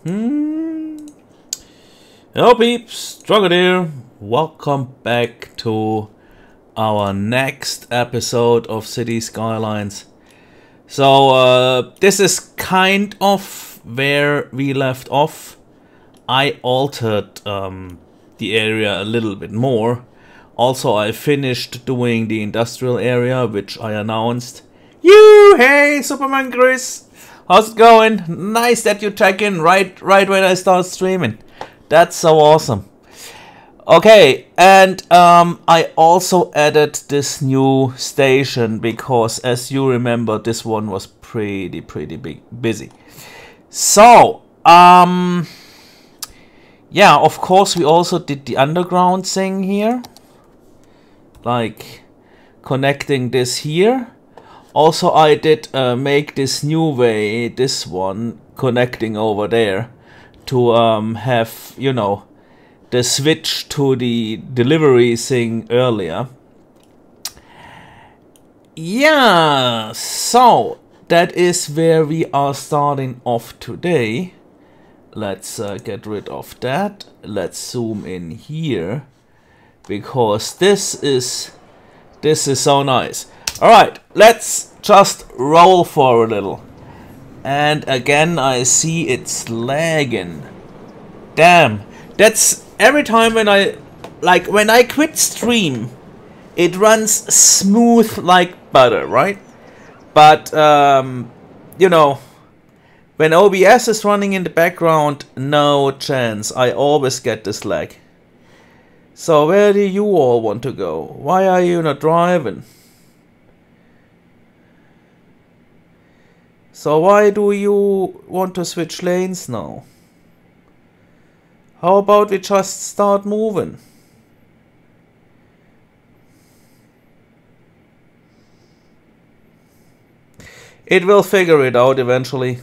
Hello peeps, Struggle here. Welcome back to our next episode of City Skylines. So this is kind of where we left off. I altered the area a little bit more. Also, I finished doing the industrial area, which I announced. Hey, Superman Chris! How's it going? Nice that you check in right when I start streaming. That's so awesome. Okay, and I also added this new station because, as you remember, this one was pretty busy. So, yeah, of course we also did the underground thing here. Like, connecting this here. Also, I did make this new way, this one, connecting over there. To have, you know, the switch to the delivery thing earlier. Yeah, so that is where we are starting off today. Let's get rid of that. Let's zoom in here because this is so nice. All right, let's just roll for a little. And again, I see it's lagging. Damn, that's every time when I quit stream, it runs smooth like butter, right? But you know, when OBS is running in the background, no chance. I always get this lag. So where do you all want to go? Why are you not driving? So why do you want to switch lanes now? How about we just start moving? It will figure it out eventually.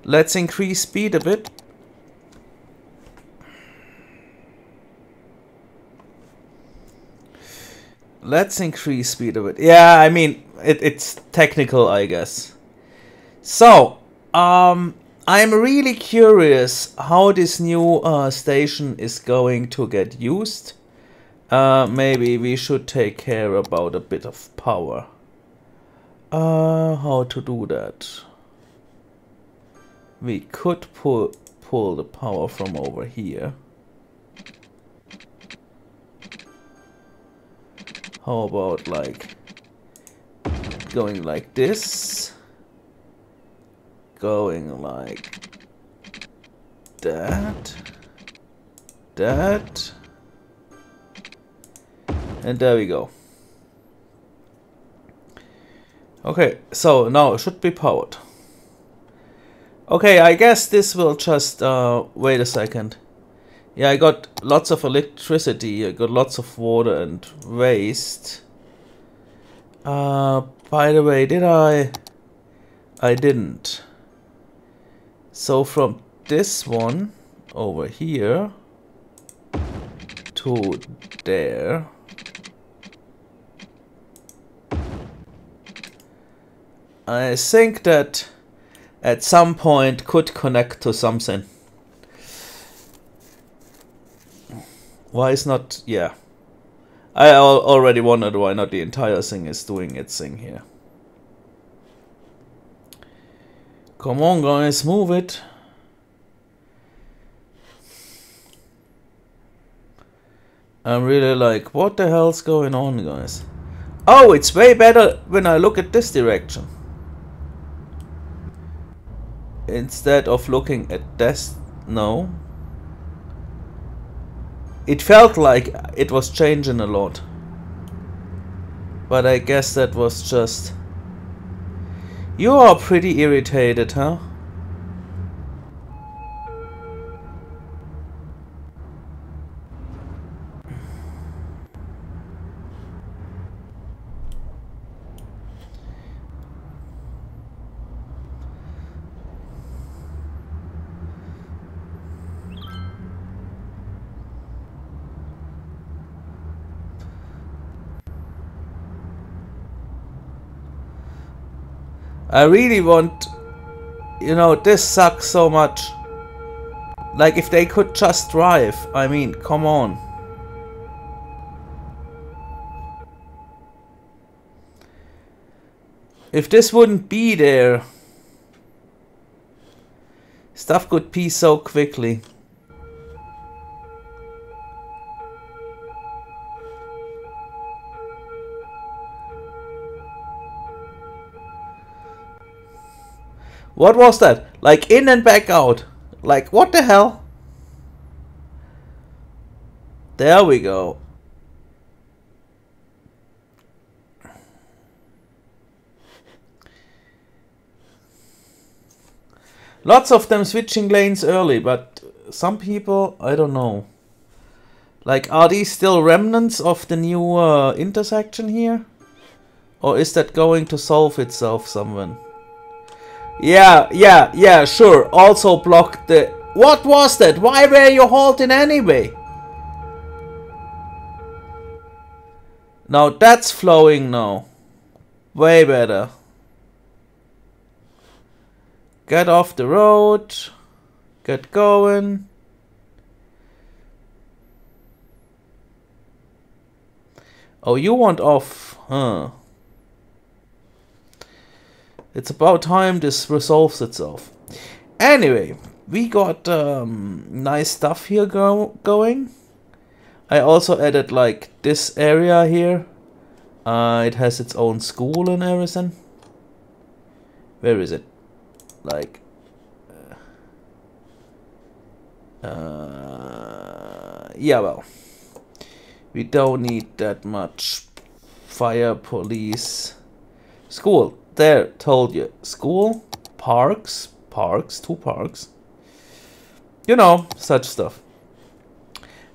Let's increase speed a bit. Let's increase speed a bit. Yeah, I mean, it's technical, I guess. So, I'm really curious how this new station is going to get used. Maybe we should take care about a bit of power. How to do that? We could pull the power from over here. How about like going like this, going like that, and there we go. Okay, so now it should be powered. Okay, I guess this will just, wait a second. Yeah, I got lots of electricity, I got lots of water and waste. By the way, did I? I didn't. So from this one over here to there. I think that at some point could connect to something. Why is not? Yeah, I already wondered why not the entire thing is doing its thing here. Come on guys, move it. I'm really like, what the hell's going on, guys? Oh, it's way better when I look at this direction instead of looking at this. No. It felt like it was changing a lot. But I guess that was just... You are pretty irritated, huh? I really want You know, this sucks so much. Like, if they could just drive, I mean, come on. If this wouldn't be there, stuff could be so quickly. What was that? Like, in and back out. Like, what the hell? There we go. Lots of them switching lanes early, but some people, I don't know. Like, are these still remnants of the new intersection here? Or is that going to solve itself somewhere? Yeah, sure. Also blocked the... What was that? Why were you halting anyway? Now that's flowing now. Way better. Get off the road. Get going. Oh, you want off, huh? It's about time this resolves itself. Anyway, we got nice stuff here going. I also added like this area here. It has its own school and everything. Where is it? Like, yeah, well, we don't need that much. Fire, police, school. There, told you. School, parks, 2 parks. You know, such stuff.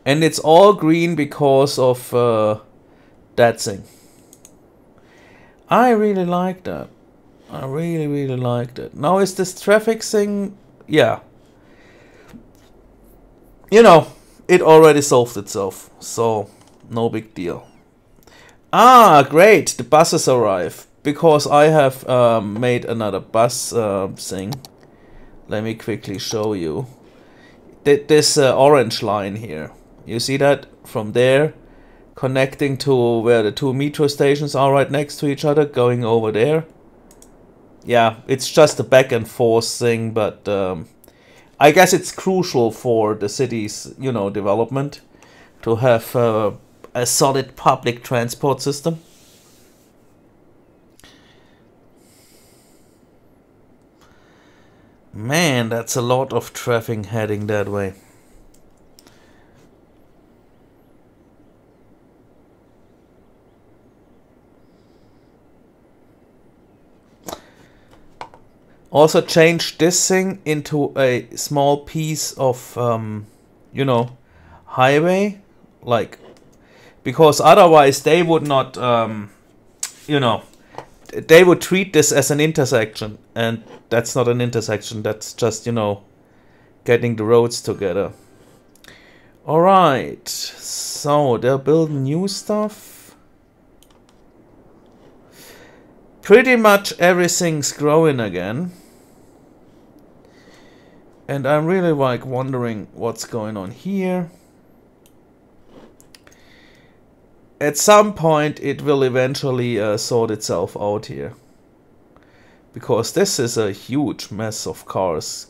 And it's all green because of that thing. I really like that. I really like that. Now is this traffic thing? Yeah. You know, it already solved itself. So, no big deal. Ah, great. The buses arrive. Because I have made another bus thing. Let me quickly show you. This orange line here. You see that? From there, connecting to where the 2 metro stations are right next to each other, going over there. Yeah, it's just a back and forth thing, but I guess it's crucial for the city's, you know, development to have a solid public transport system. Man, that's a lot of traffic heading that way. Also change this thing into a small piece of, you know, highway. Like, because otherwise they would not, you know, they would treat this as an intersection, and that's not an intersection, that's just, you know, getting the roads together. Alright, so they're building new stuff. Pretty much everything's growing again. And I'm really like wondering what's going on here. At some point it will eventually sort itself out here. Because this is a huge mess of cars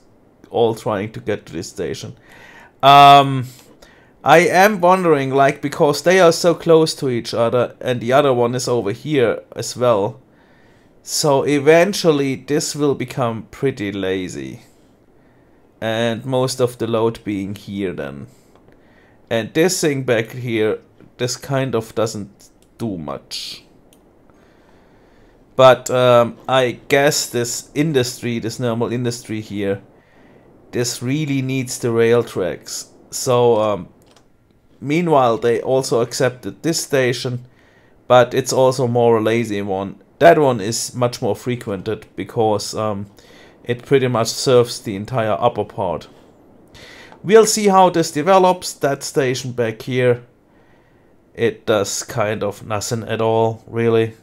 all trying to get to this station. I am wondering, like, because they are so close to each other and the other one is over here as well. So eventually this will become pretty lazy. And most of the load being here then. And this thing back here, this kind of doesn't do much. But I guess this industry, this normal industry here, this really needs the rail tracks. So meanwhile they also accepted this station, but it's also more a lazy one. That one is much more frequented because it pretty much serves the entire upper part. We'll see how this develops. That station back here, it does kind of nothing at all, really.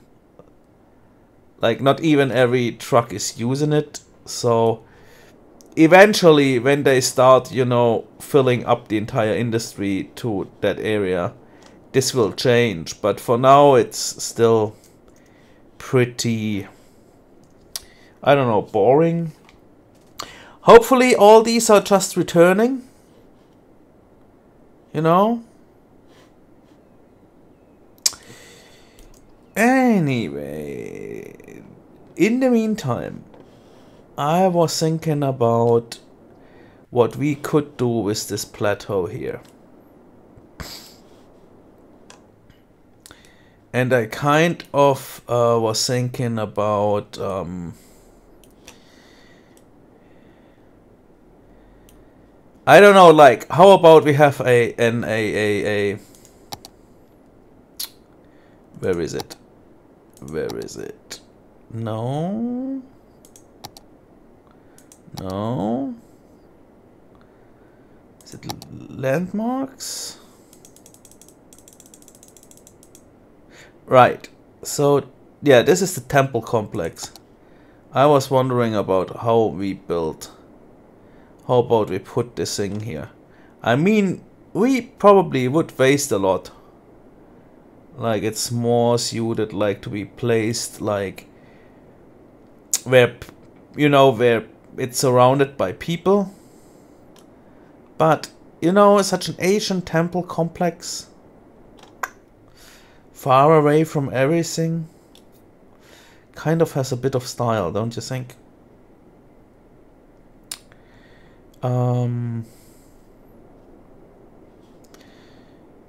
Like, not even every truck is using it, so eventually, when they start, you know, filling up the entire industry to that area, this will change. But for now, it's still pretty, I don't know, boring. Hopefully all these are just returning, you know. Anyway, in the meantime, I was thinking about what we could do with this plateau here. And I kind of was thinking about I don't know, like, how about we have a where is it? Where is it? No. No. Is it landmarks? Right. So, yeah, this is the temple complex. I was wondering about how we build. How about we put this thing here? I mean, we probably would waste a lot. Like, it's more suited, like, to be placed, like, where, you know, where it's surrounded by people. But, you know, such an ancient temple complex, far away from everything, kind of has a bit of style, don't you think?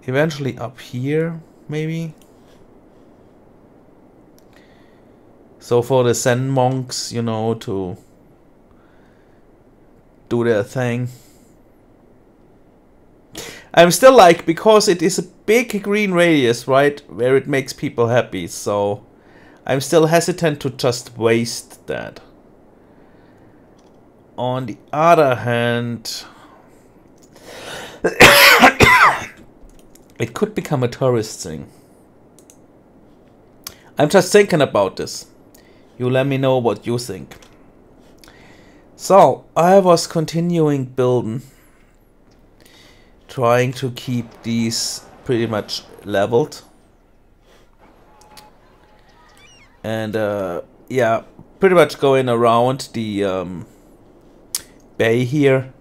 Eventually up here, maybe. So for the Zen monks, you know, to do their thing. I'm still like, because it is a big green radius, right, where it makes people happy, so I'm still hesitant to just waste that. On the other hand, it could become a tourist thing. I'm just thinking about this. You let me know what you think. So, I was continuing building, trying to keep these pretty much leveled. And yeah, pretty much going around the bay here.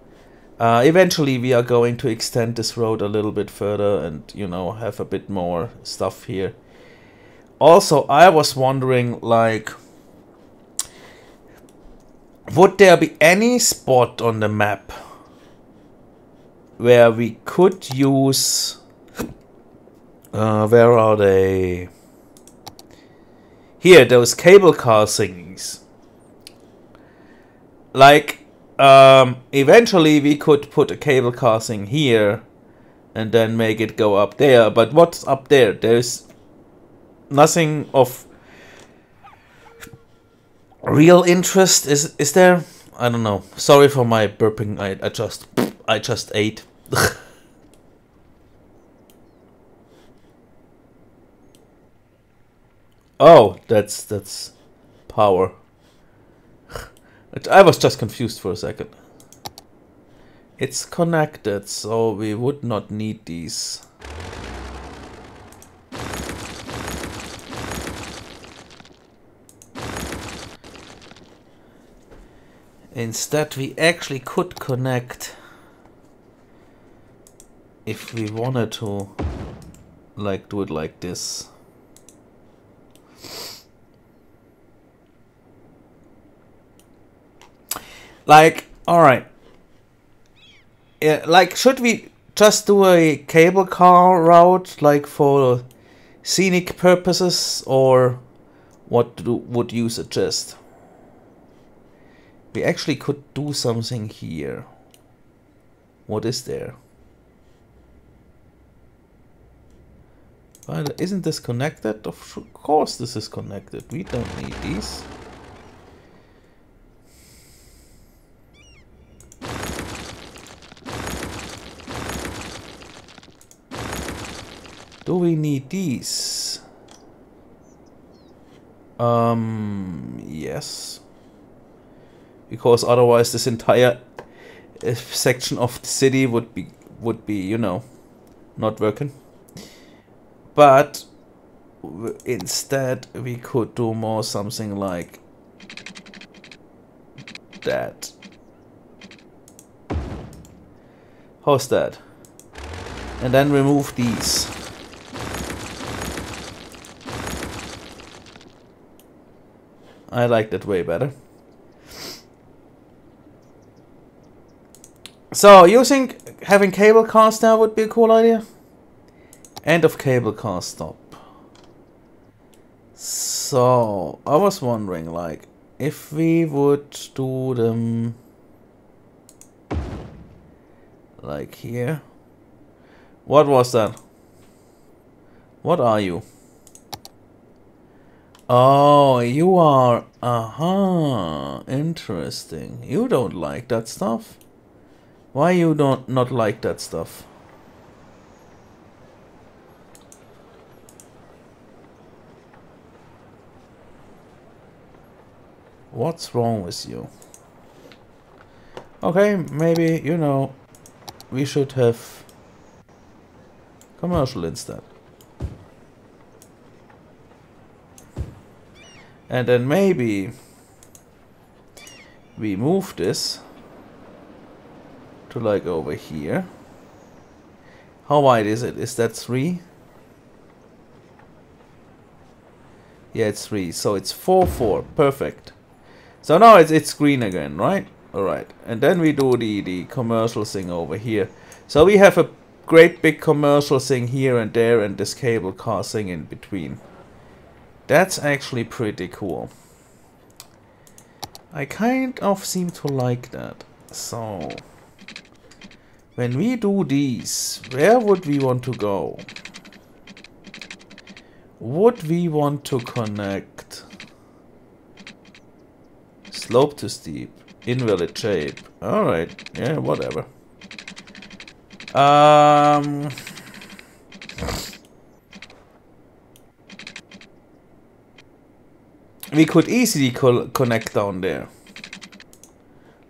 Eventually we are going to extend this road a little bit further and, you know, have a bit more stuff here. Also, I was wondering, like, would there be any spot on the map where we could use, where are they? Here, those cable car thingies. Like, eventually we could put a cable car thing here and then make it go up there. But what's up there? There's nothing of real interest. Is there? I don't know. Sorry for my burping. I just ate. Oh, that's power. I was just confused for a second. It's connected, so we would not need these. Instead, we actually could connect, if we wanted to, like, do it like this. Like, alright. Yeah, like, should we just do a cable car route, like, for scenic purposes, or what would you suggest? We actually could do something here. What is there? But isn't this connected? Of course this is connected. We don't need these. Do we need these? Yes. because otherwise this entire section of the city would be, you know, not working. But instead we could do more something like that. How's that? And then remove these. I like that way better. So, you think having cable cars now would be a cool idea? End of cable car stop. So, I was wondering, like, if we would do them like here. What was that? What are you? Oh, you are... interesting. You don't like that stuff? Why you don't not like that stuff? What's wrong with you? Okay, maybe, you know, we should have commercial instead. And then maybe we move this to like over here. How wide is it? Is that 3? Yeah, it's 3. So it's 4, 4. Perfect. So now it's green again, right? Alright. And then we do the commercial thing over here. So we have a great big commercial thing here and there and this cable car thing in between. That's actually pretty cool. I kind of seem to like that. So, when we do these, where would we want to go? Would we want to connect slope to steep, invalid shape? Alright, yeah, whatever. We could easily connect down there.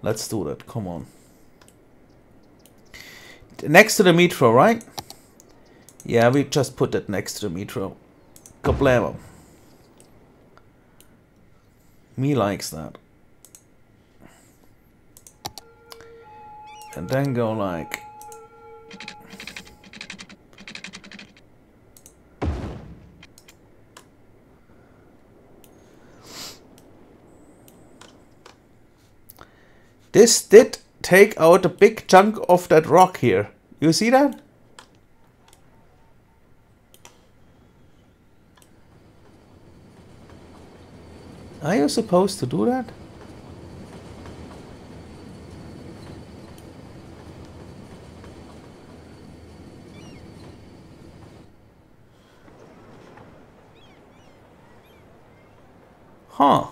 Let's do that, come on. Next to the metro, right? Yeah, we just put that next to the metro. Kablamo. Me likes that. And then go like... This did take out a big chunk of that rock here. You see that? Are you supposed to do that? Huh.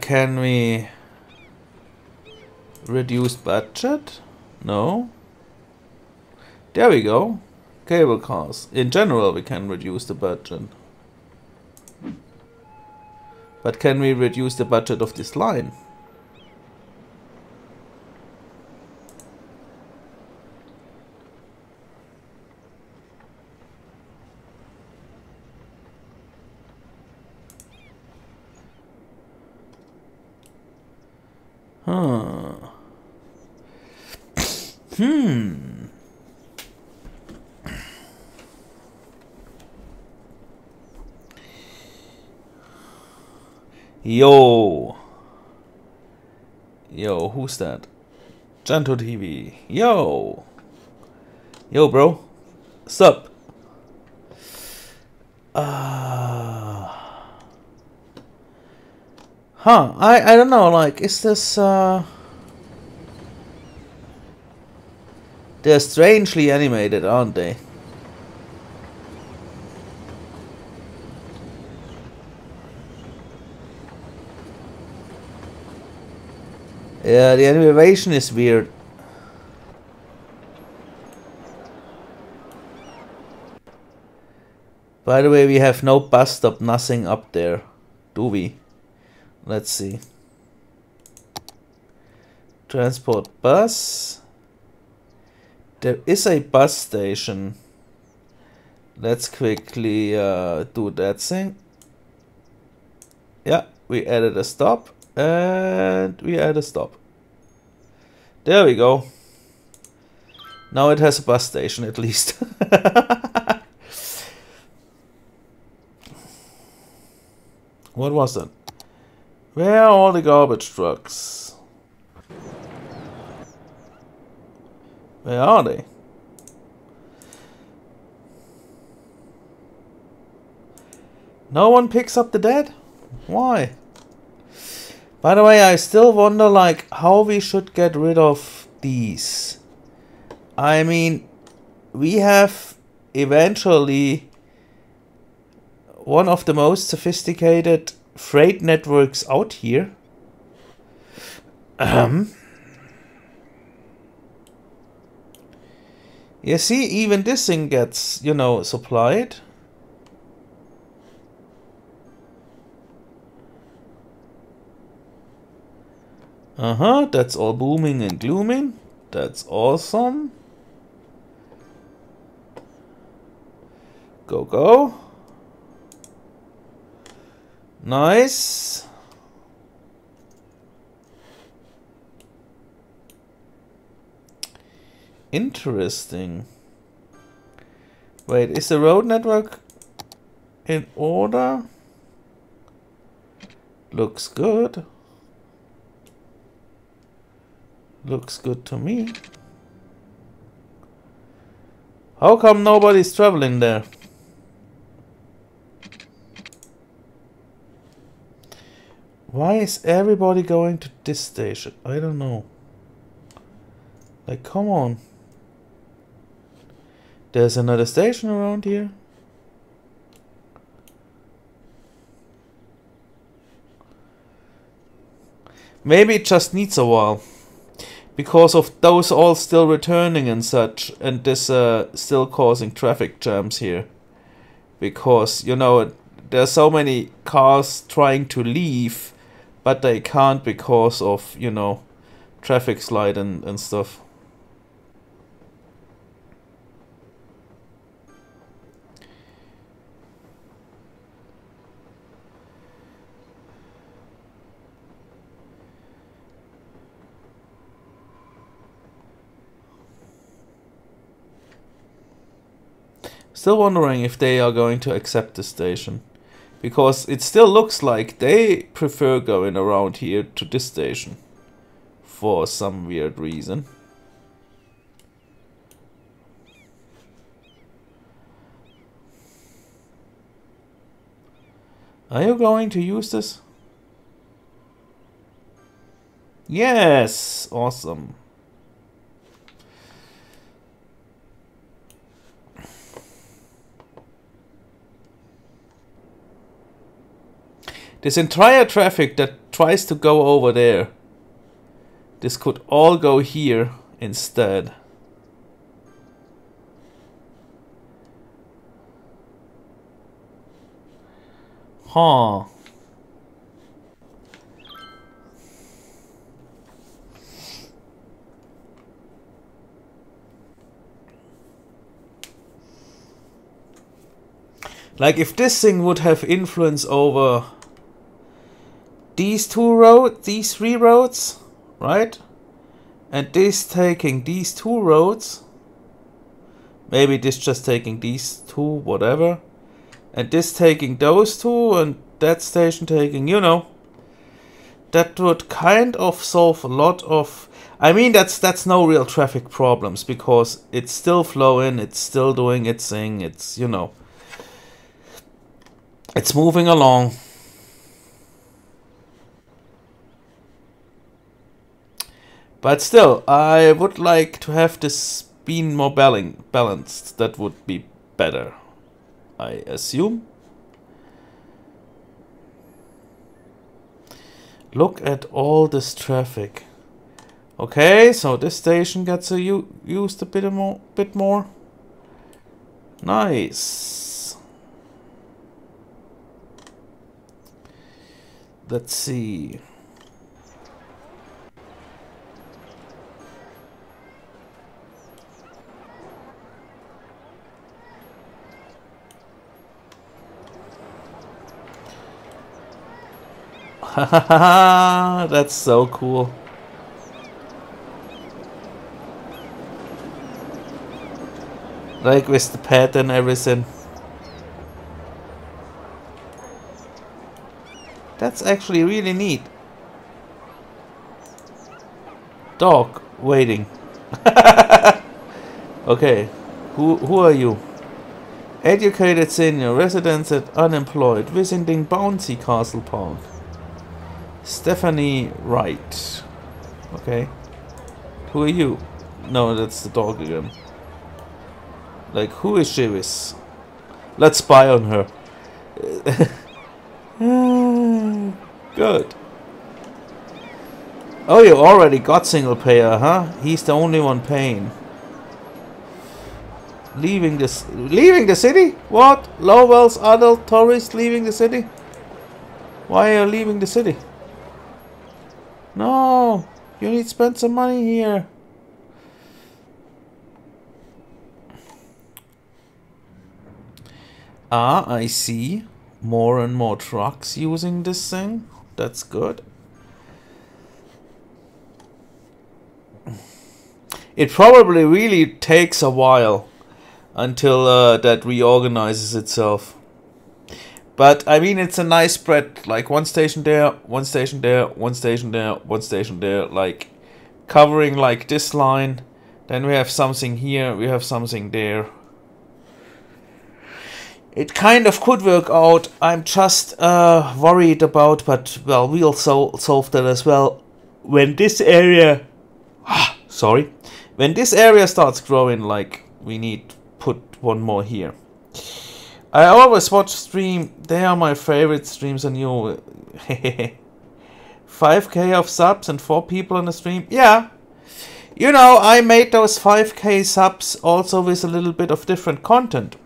Can we reduce budget? No. There we go. Cable cars. In general, we can reduce the budget. But can we reduce the budget of this line? Huh. Yo. Yo, who's that? Janto TV. Yo. Yo, bro. Sup? Huh, I don't know, like, is this, they're strangely animated, aren't they? Yeah, the animation is weird. By the way, we have no bus stop, nothing up there, do we? Let's see. Transport bus. There is a bus station. Let's quickly do that thing. Yeah, we added a stop. And we add a stop. There we go. Now it has a bus station at least. What was that? Where are all the garbage trucks? Where are they? No one picks up the dead? Why? By the way, I still wonder like how we should get rid of these. I mean, we have eventually one of the most sophisticated freight networks out here. You see, even this thing gets, you know, supplied. That's all booming and glooming. That's awesome. Go, go. Nice. Interesting. Wait, is the road network in order? Looks good. Looks good to me. How come nobody's traveling there? Why is everybody going to this station? I don't know. Like, come on. There's another station around here. Maybe it just needs a while. Because of those all still returning and such. And this still causing traffic jams here. Because, you know, there's so many cars trying to leave. But they can't because of, you know, traffic light and stuff. Still wondering if they are going to accept the station. Because it still looks like they prefer going around here to this station. For some weird reason. Are you going to use this? Yes! Awesome. This entire traffic that tries to go over there, this could all go here instead. Huh. Like if this thing would have influence over these these three roads, right? And this taking these two roads. Maybe this just taking these two, whatever. And this taking those two, and that station taking, you know. That would kind of solve a lot of... I mean, that's no real traffic problems, because it's still flowing, it's still doing its thing, it's, you know. It's moving along. But still, I would like to have this been more balanced. That would be better, I assume. Look at all this traffic. Okay, so this station gets used a bit more. Nice. Let's see. That's so cool. Like with the pet and everything. That's actually really neat. Dog waiting. Okay. Who are you? Educated senior, residents at unemployed, visiting Bouncy Castle Park. Stephanie Wright. Okay. Who are you? No, that's the dog again. Like, who is she with? Let's spy on her. Good. Oh, you already got single payer, huh? He's the only one paying. Leaving the city? What? Lowell's adult tourists leaving the city? Why are you leaving the city? No, you need to spend some money here. Ah, I see. More and more trucks using this thing. That's good. It probably really takes a while until that reorganizes itself. But I mean, it's a nice spread. Like one station there, one station there, one station there, one station there. Like covering like this line. Then we have something here. We have something there. It kind of could work out. I'm just worried about, but well, we'll solve that as well. When this area, sorry, when this area starts growing, like we need to put one more here. I always watch stream. They are my favorite streams on you. 5k of subs and 4 people on the stream. Yeah, you know, I made those 5k subs also with a little bit of different content.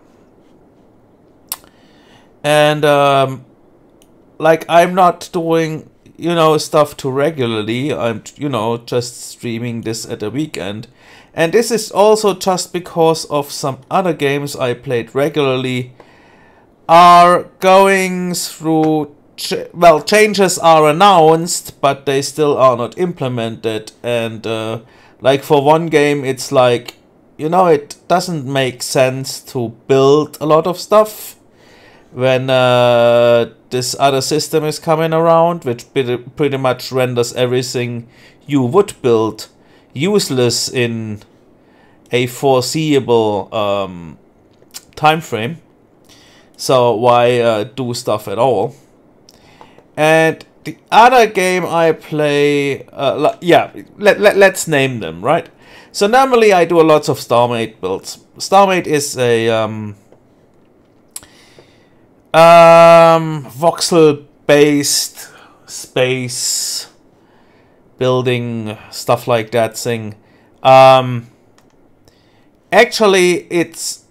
And like I'm not doing, you know, stuff too regularly. I'm, you know, just streaming this at the weekend. And this is also just because of some other games I played regularly are going through, well, changes are announced, but they still are not implemented. And like for one game, it's like, you know, it doesn't make sense to build a lot of stuff when this other system is coming around, which pretty much renders everything you would build useless in a foreseeable time frame. So why do stuff at all? And the other game I play, yeah, let's name them, right? So normally I do a lot of StarMate builds. StarMate is a voxel-based space building stuff like that thing. Actually, it's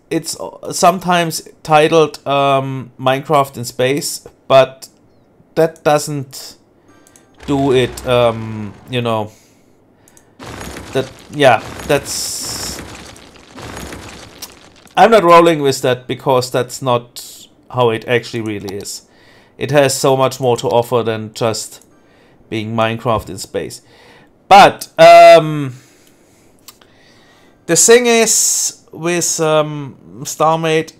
sometimes titled Minecraft in space, but that doesn't do it. You know, that, yeah, that's, I'm not rolling with that because that's not how it actually really is. It has so much more to offer than just being Minecraft in space. But the thing is with StarMate,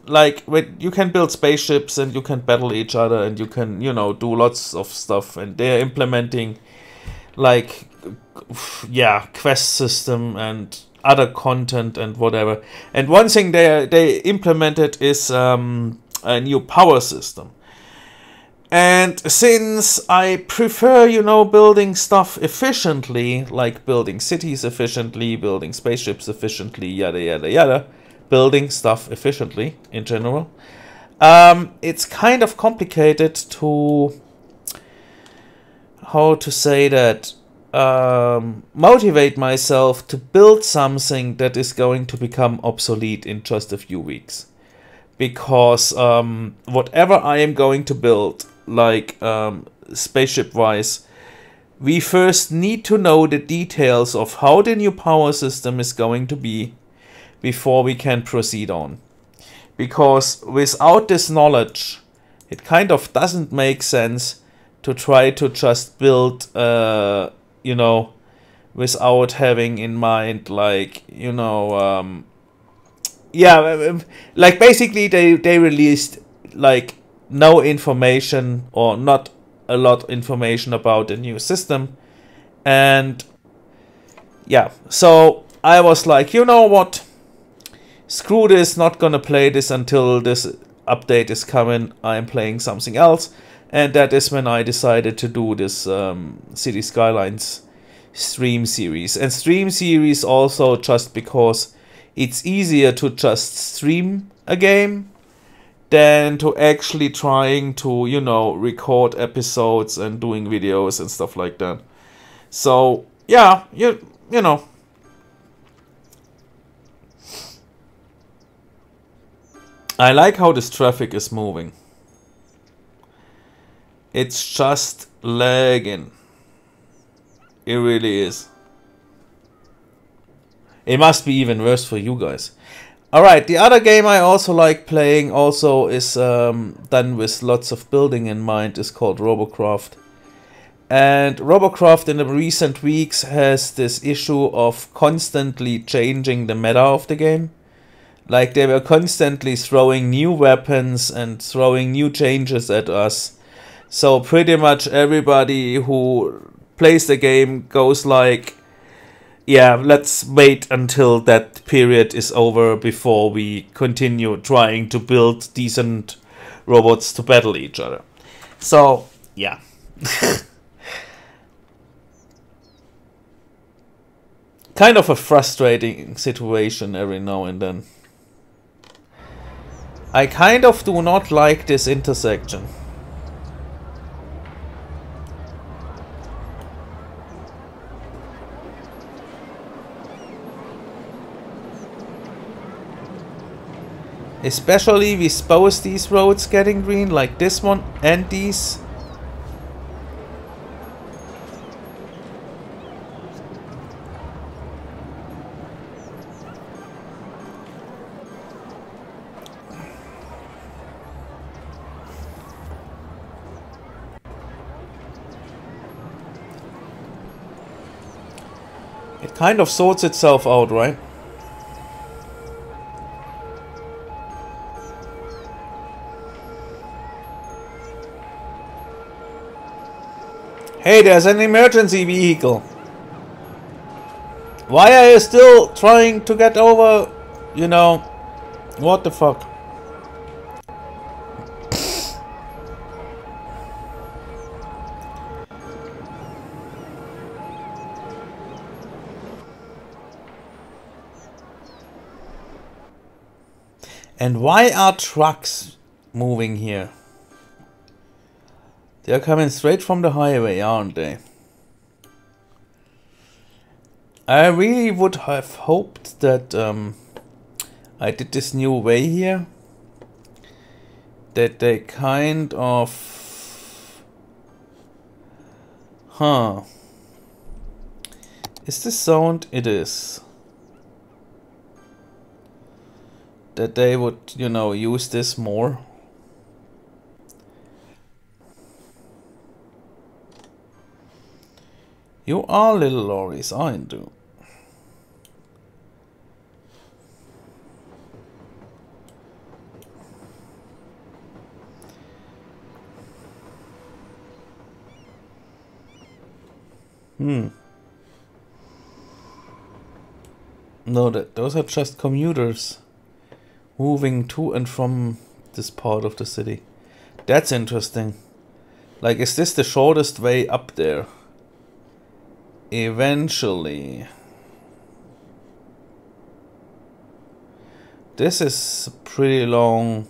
like when you can build spaceships and you can battle each other and you can, you know, do lots of stuff, and they're implementing like, yeah, quest system and other content and whatever. And one thing they implemented is a new power system. And since I prefer, you know, building stuff efficiently, like building cities efficiently, building spaceships efficiently, yada yada yada, building stuff efficiently in general, it's kind of complicated to, how to say that, motivate myself to build something that is going to become obsolete in just a few weeks. Because whatever I am going to build, like spaceship-wise, we first need to know the details of how the new power system is going to be before we can proceed on. Because without this knowledge, it kind of doesn't make sense to try to just build, you know, without having in mind, like, you know, yeah, like basically they released like no information or not a lot of information about the new system. And yeah, so I was like, you know what? Screw this, not gonna play this until this update is coming. I'm playing something else. And that is when I decided to do this City Skylines stream series. And stream series also just because it's easier to just stream a game than to actually trying to, you know, record episodes and doing videos and stuff like that. So yeah, you know. I like how this traffic is moving. It's just lagging. It really is. It must be even worse for you guys. Alright, the other game I also like playing also is done with lots of building in mind, is called Robocraft. And Robocraft in the recent weeks has this issue of constantly changing the meta of the game. Like they were constantly throwing new weapons and throwing new changes at us. So pretty much everybody who plays the game goes like, yeah, let's wait until that period is over before we continue trying to build decent robots to battle each other. So, yeah. Kind of a frustrating situation every now and then. I kind of do not like this intersection. Especially with both these roads getting green, like this one and these. It kind of sorts itself out, right? Hey, there's an emergency vehicle. Why are you still trying to get over? You know, what the fuck? And why are trucks moving here? They're coming straight from the highway, aren't they? I really would have hoped that I did this new way here. That they kind of... Huh. Is this sound? It is. That they would, you know, use this more. You are little lorries, aren't you? No, those are just commuters moving to and from this part of the city. That's interesting. Like, is this the shortest way up there? Eventually. This is a pretty long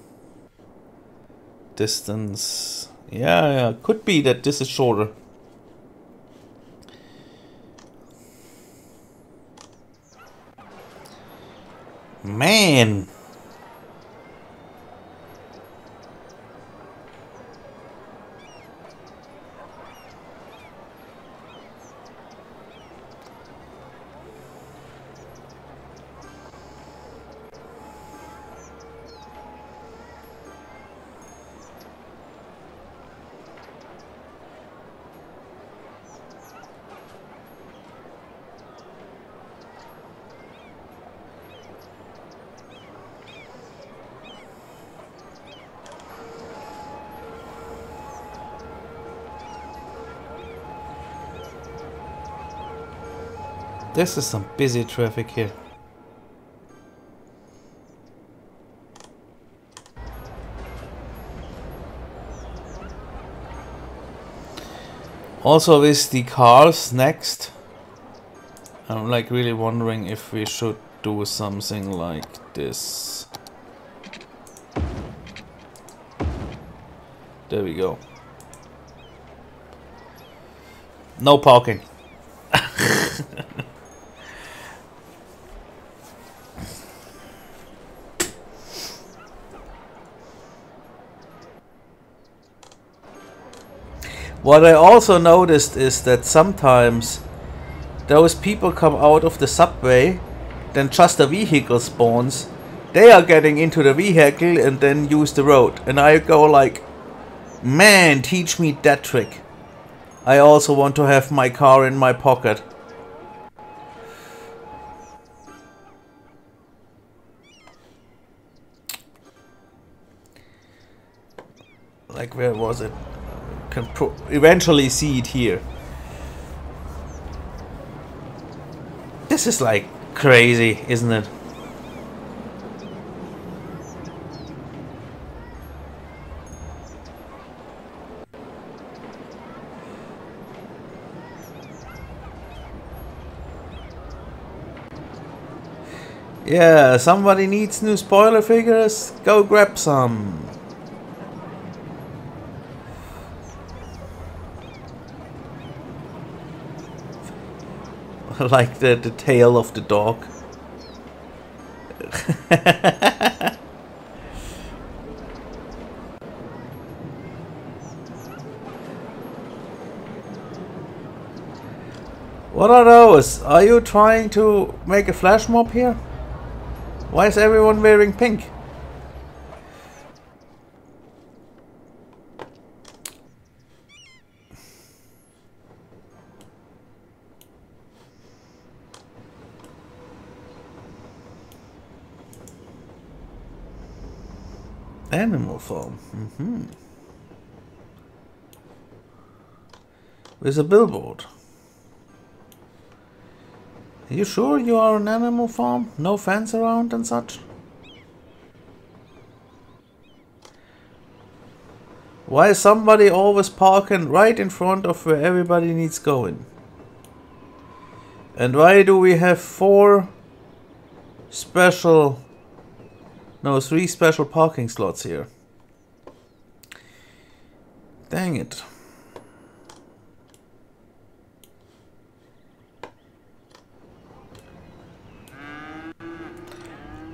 distance. Yeah, could be that this is shorter. Man. This is some busy traffic here. Also with the cars next, I'm like really wondering if we should do something like this. There we go. No parking. What I also noticed is that sometimes those people come out of the subway, then just a vehicle spawns, they are getting into the vehicle and then use the road. And I go like, man, teach me that trick. I also want to have my car in my pocket. Like, where was it? Can eventually see it here. This is like crazy, isn't it? Yeah, somebody needs new spoiler figures? Go grab some. Like the tail of the dog. What are those? Are you trying to make a flash mob here? Why is everyone wearing pink? Animal farm. With a billboard. Are you sure you are an animal farm? No fence around and such? Why is somebody always parking right in front of where everybody needs going? And why do we have three special parking slots here? Dang it.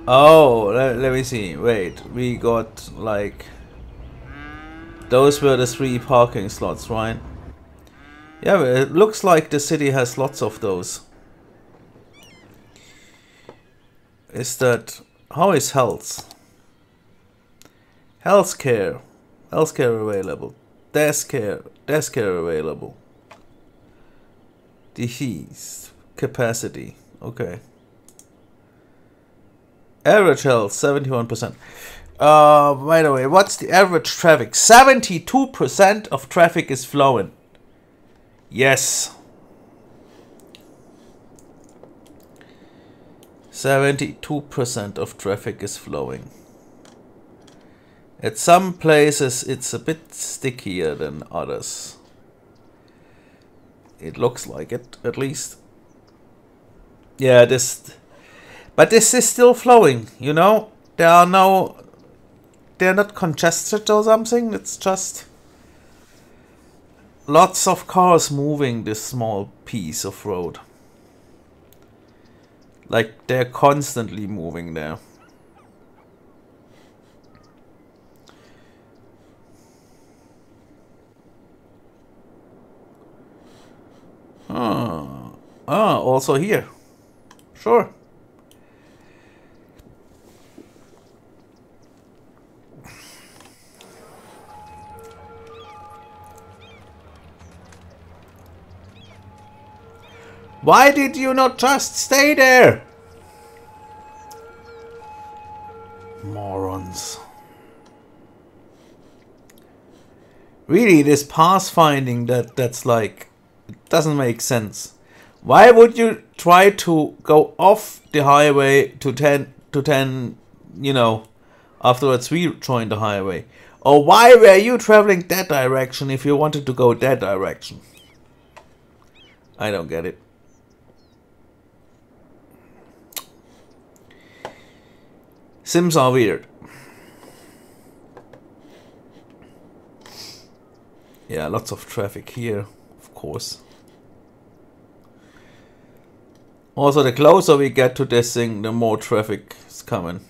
Oh, let me see. Wait, we got like... Those were the 3 parking slots, right? Yeah, but it looks like the city has lots of those. Is that... How is health? Healthcare available. Desk care available. Disease. Capacity. Okay. Average health, 71%. By the way, what's the average traffic? 72% of traffic is flowing. Yes. 72% of traffic is flowing. At some places it's a bit stickier than others. It looks like it, at least. Yeah, but this is still flowing, you know? They're not congested or something, it's just lots of cars moving this small piece of road. Like, they're constantly moving there. Also here. Sure. Why did you not just stay there? Morons. Really, this pathfinding that's like, it doesn't make sense. Why would you try to go off the highway to 10, you know, afterwards we joined the highway? Or why were you traveling that direction if you wanted to go that direction? I don't get it. Sims are weird. Yeah, lots of traffic here, of course. Also, the closer we get to this thing, the more traffic is coming.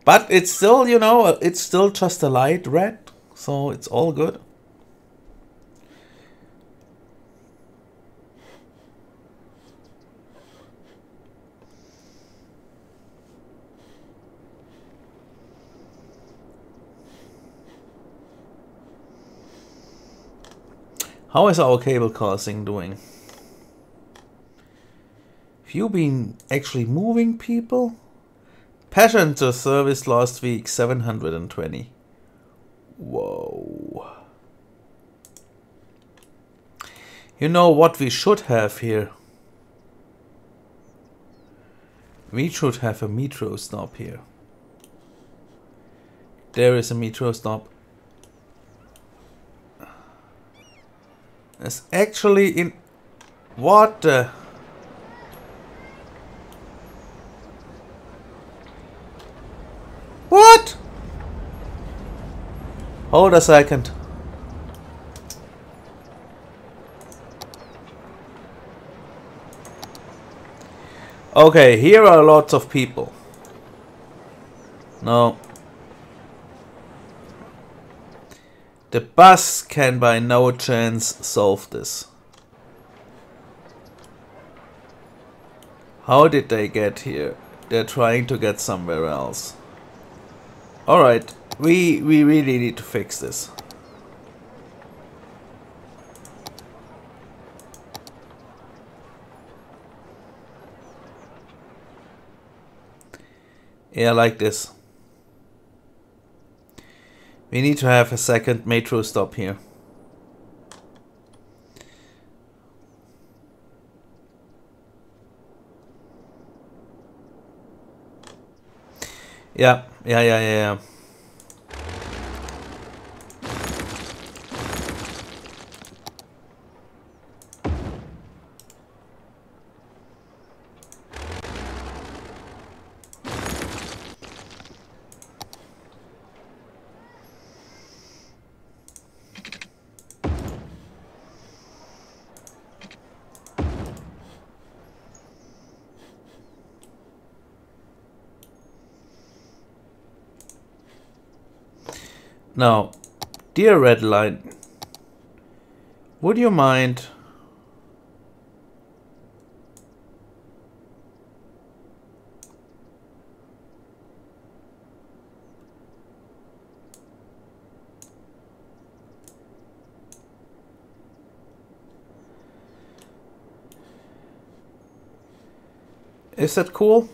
But it's still, you know, it's still just a light red, so it's all good. How is our cable car thing doing? Have you been actually moving people? Passenger service last week 720. Whoa. You know what we should have here? We should have a metro stop here. There is a metro stop. It's actually in... What the... What? Hold a second. Okay, here are lots of people. No. The bus can by no chance solve this. How did they get here? They're trying to get somewhere else. Alright, we really need to fix this. Yeah, like this. We need to have a second metro stop here. Yeah. Now, dear red line, would you mind is that cool?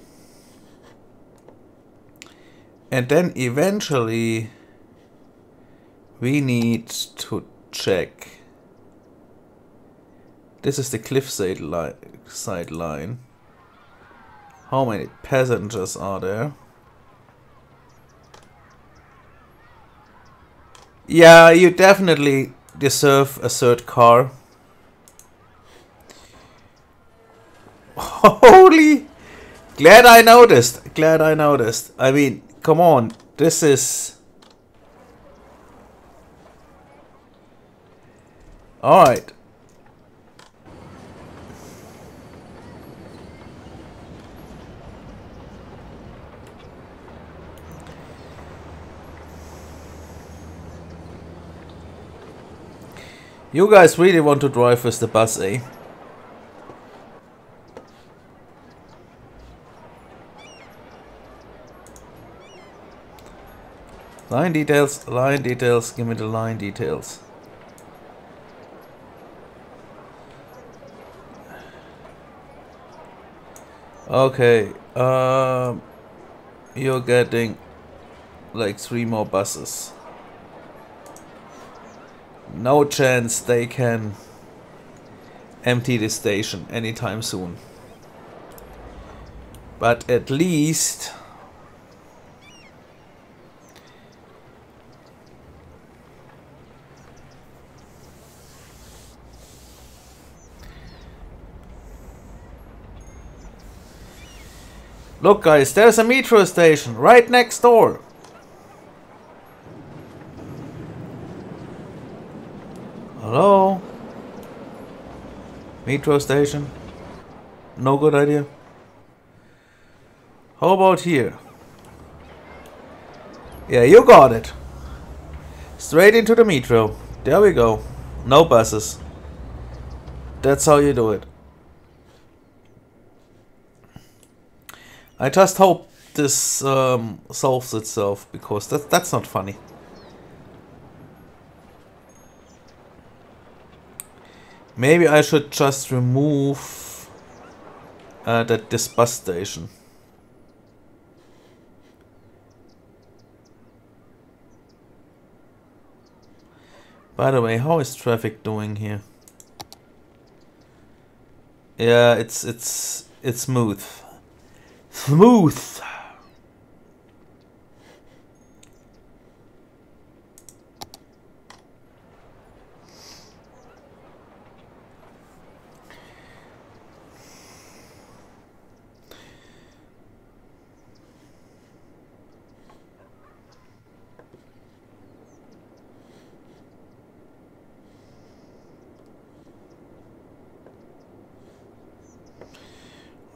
And then eventually we need to check. This is the cliffside line. How many passengers are there? Yeah, you definitely deserve a third car. Holy! Glad I noticed. I mean, come on. This is... Alright. You guys really want to drive with the bus, eh? Line details, give me the line details. Okay, you're getting like 3 more buses. No chance they can empty this station anytime soon. But at least look guys, there's a metro station right next door. Hello? Metro station? No good idea. How about here? Yeah, you got it. Straight into the metro. There we go. No buses. That's how you do it. I just hope this solves itself, because that's not funny. Maybe I should just remove this bus station. By the way, how is traffic doing here? Yeah, it's smooth. Smooth.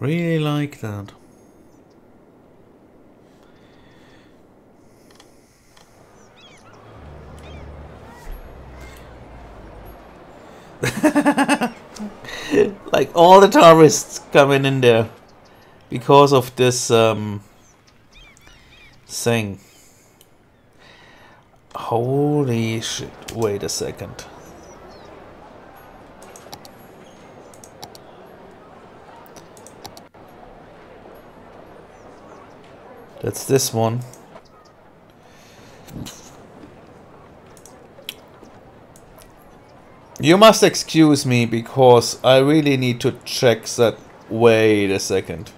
Really like that. Like all the tourists coming in there because of this thing. Holy shit, wait a second. That's this one. You must excuse me because I really need to check that. Wait a second.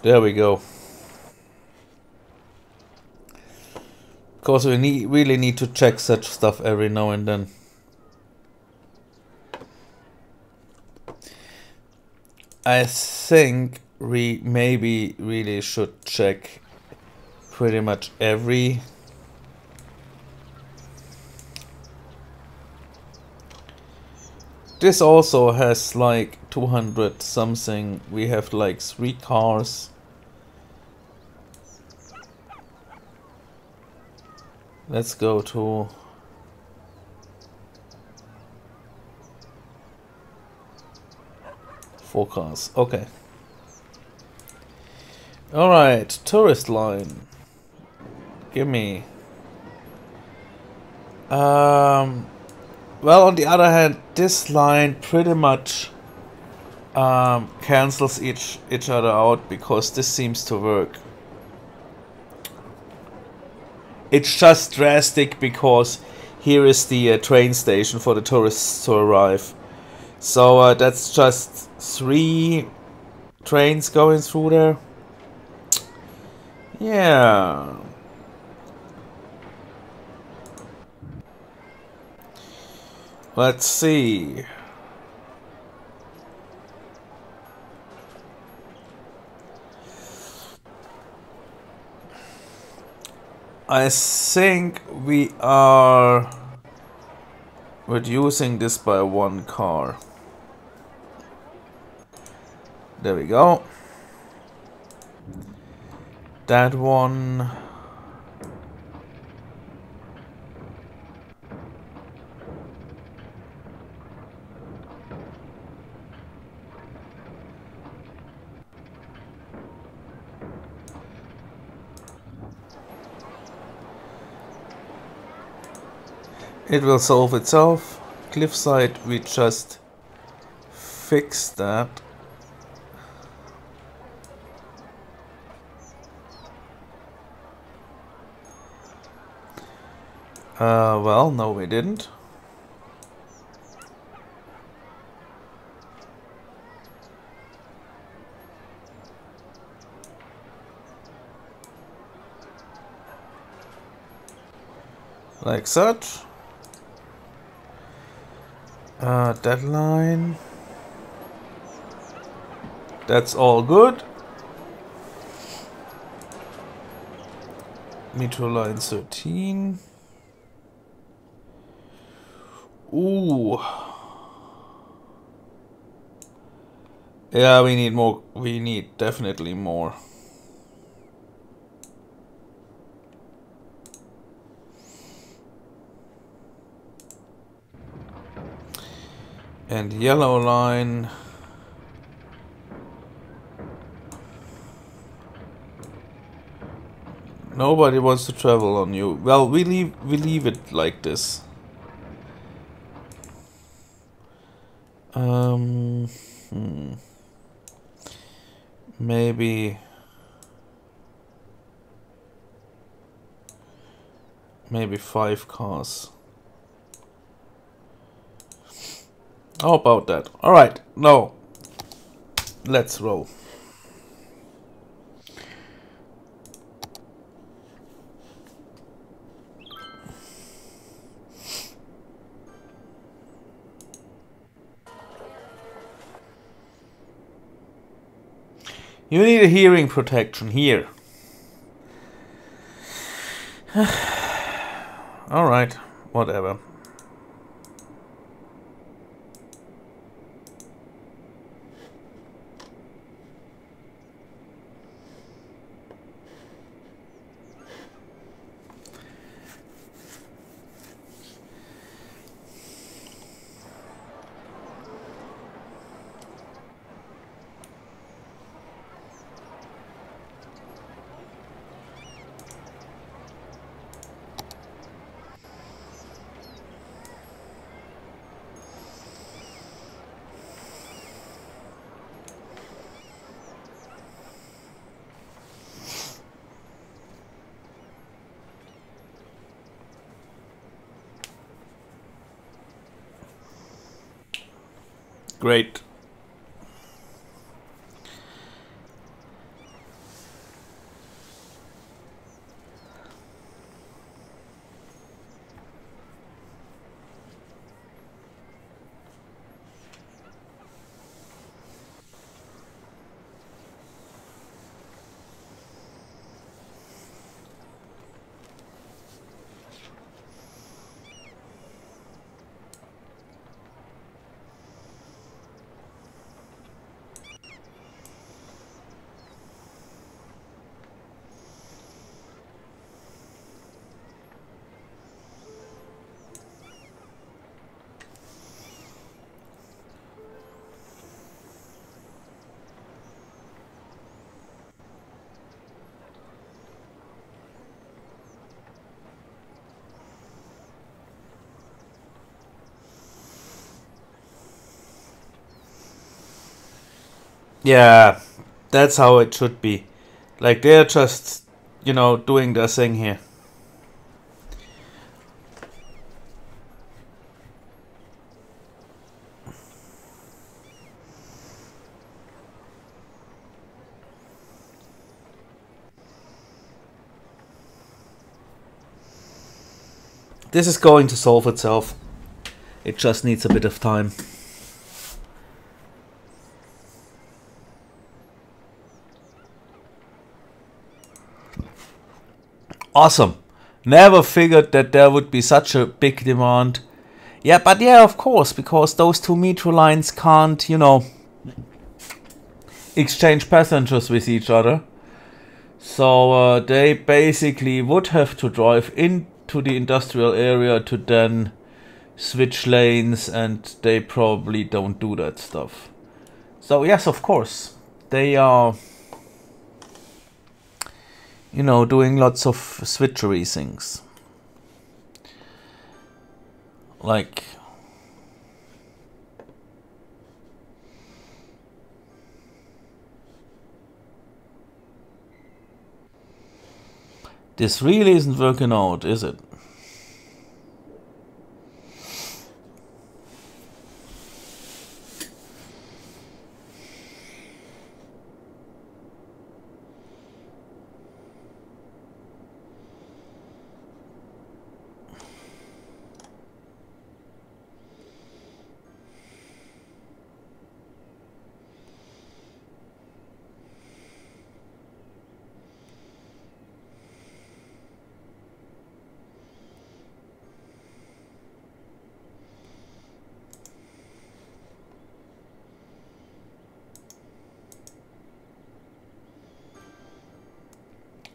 There we go. Because we really need to check such stuff every now and then. I think we maybe really should check pretty much every this also has like 200 something. We have like 3 cars. Let's go to four cars. Okay. Alright, tourist line. Give me. Well, on the other hand, this line pretty much cancels each other out because this seems to work. It's just drastic because here is the train station for the tourists to arrive. So that's just 3 trains going through there. Yeah. Let's see. I think we are reducing this by 1 car. There we go. That one. It will solve itself. Cliffside, we just fix that. Well, no, we didn't. Like such. Deadline. That's all good. Metro line 13. Ooh. Yeah, we need more. We need definitely more. And yellow line. Nobody wants to travel on you. Well, we leave it like this. Maybe maybe 5 cars. How about that? All right, no. Let's roll. You need a hearing protection here. Alright, whatever. Great. Yeah, that's how it should be. Like, they're just, you know, doing their thing here. This is going to solve itself. It just needs a bit of time. Awesome. Never figured that there would be such a big demand. Yeah, but yeah, of course, because those two metro lines can't, you know, exchange passengers with each other. So they basically would have to drive into the industrial area to then switch lanes, and they probably don't do that stuff. So yes, of course, they are, you know, doing lots of switchery things. Like, this really isn't working out, is it?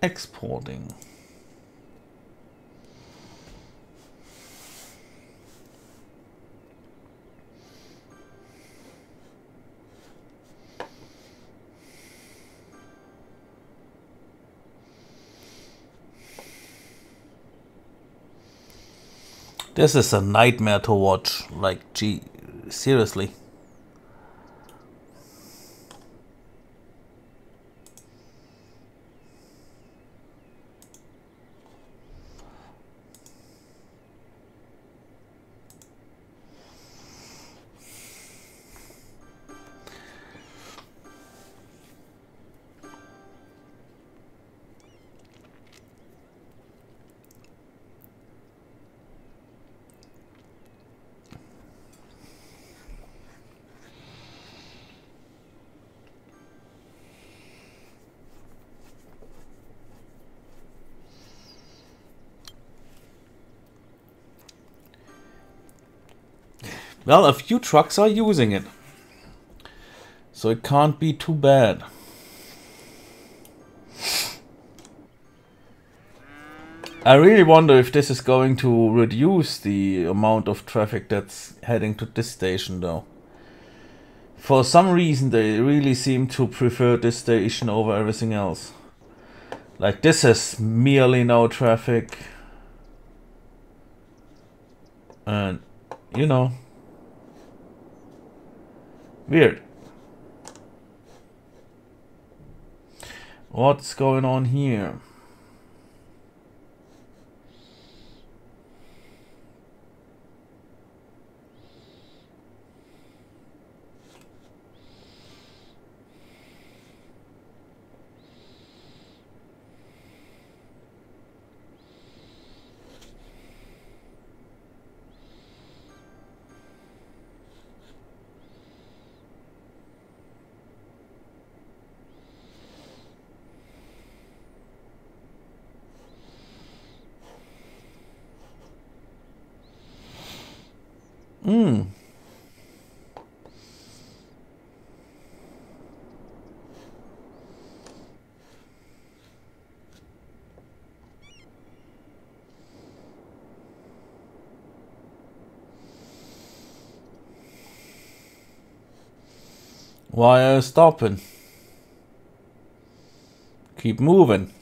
exporting. This is a nightmare to watch. Like, gee, seriously. Well, a few trucks are using it, so it can't be too bad. I really wonder if this is going to reduce the amount of traffic that's heading to this station, though. For some reason, they really seem to prefer this station over everything else. Like, this has merely no traffic. And, you know, weird. What's going on here? Why are you stopping? Keep moving.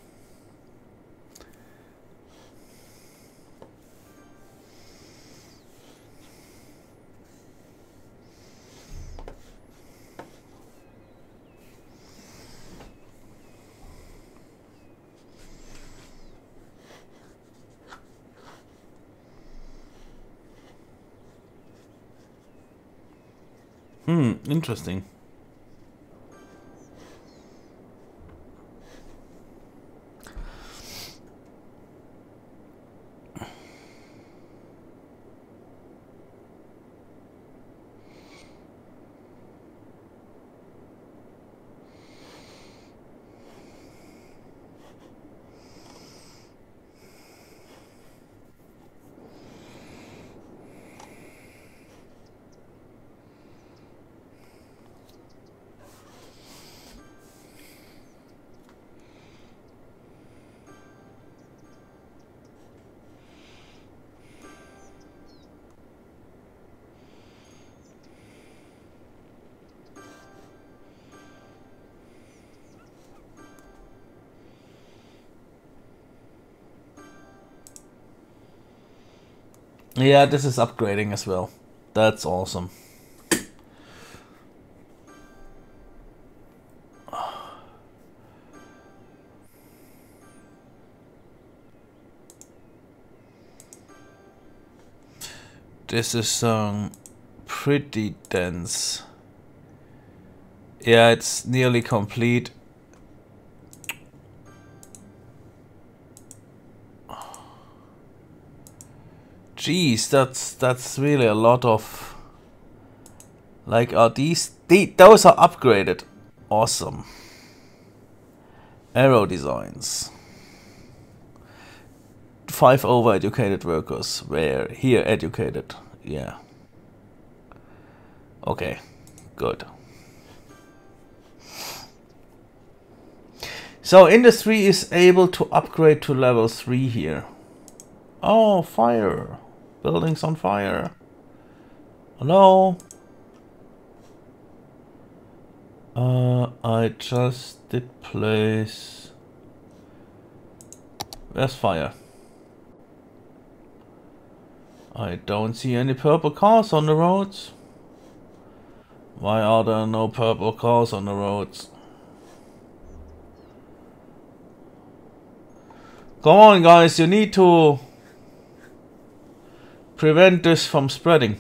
Interesting. Yeah, this is upgrading as well. That's awesome. This is pretty dense. Yeah, it's nearly complete. Jeez, that's really a lot of. Like, are those are upgraded? Awesome. Aero designs. 5 overeducated workers were here educated. Yeah. Okay, good. So industry is able to upgrade to level 3 here. Oh, fire. Buildings on fire. Hello? I just did place... Where's fire? I don't see any purple cars on the roads. Why are there no purple cars on the roads? Come on guys, you need to prevent this from spreading.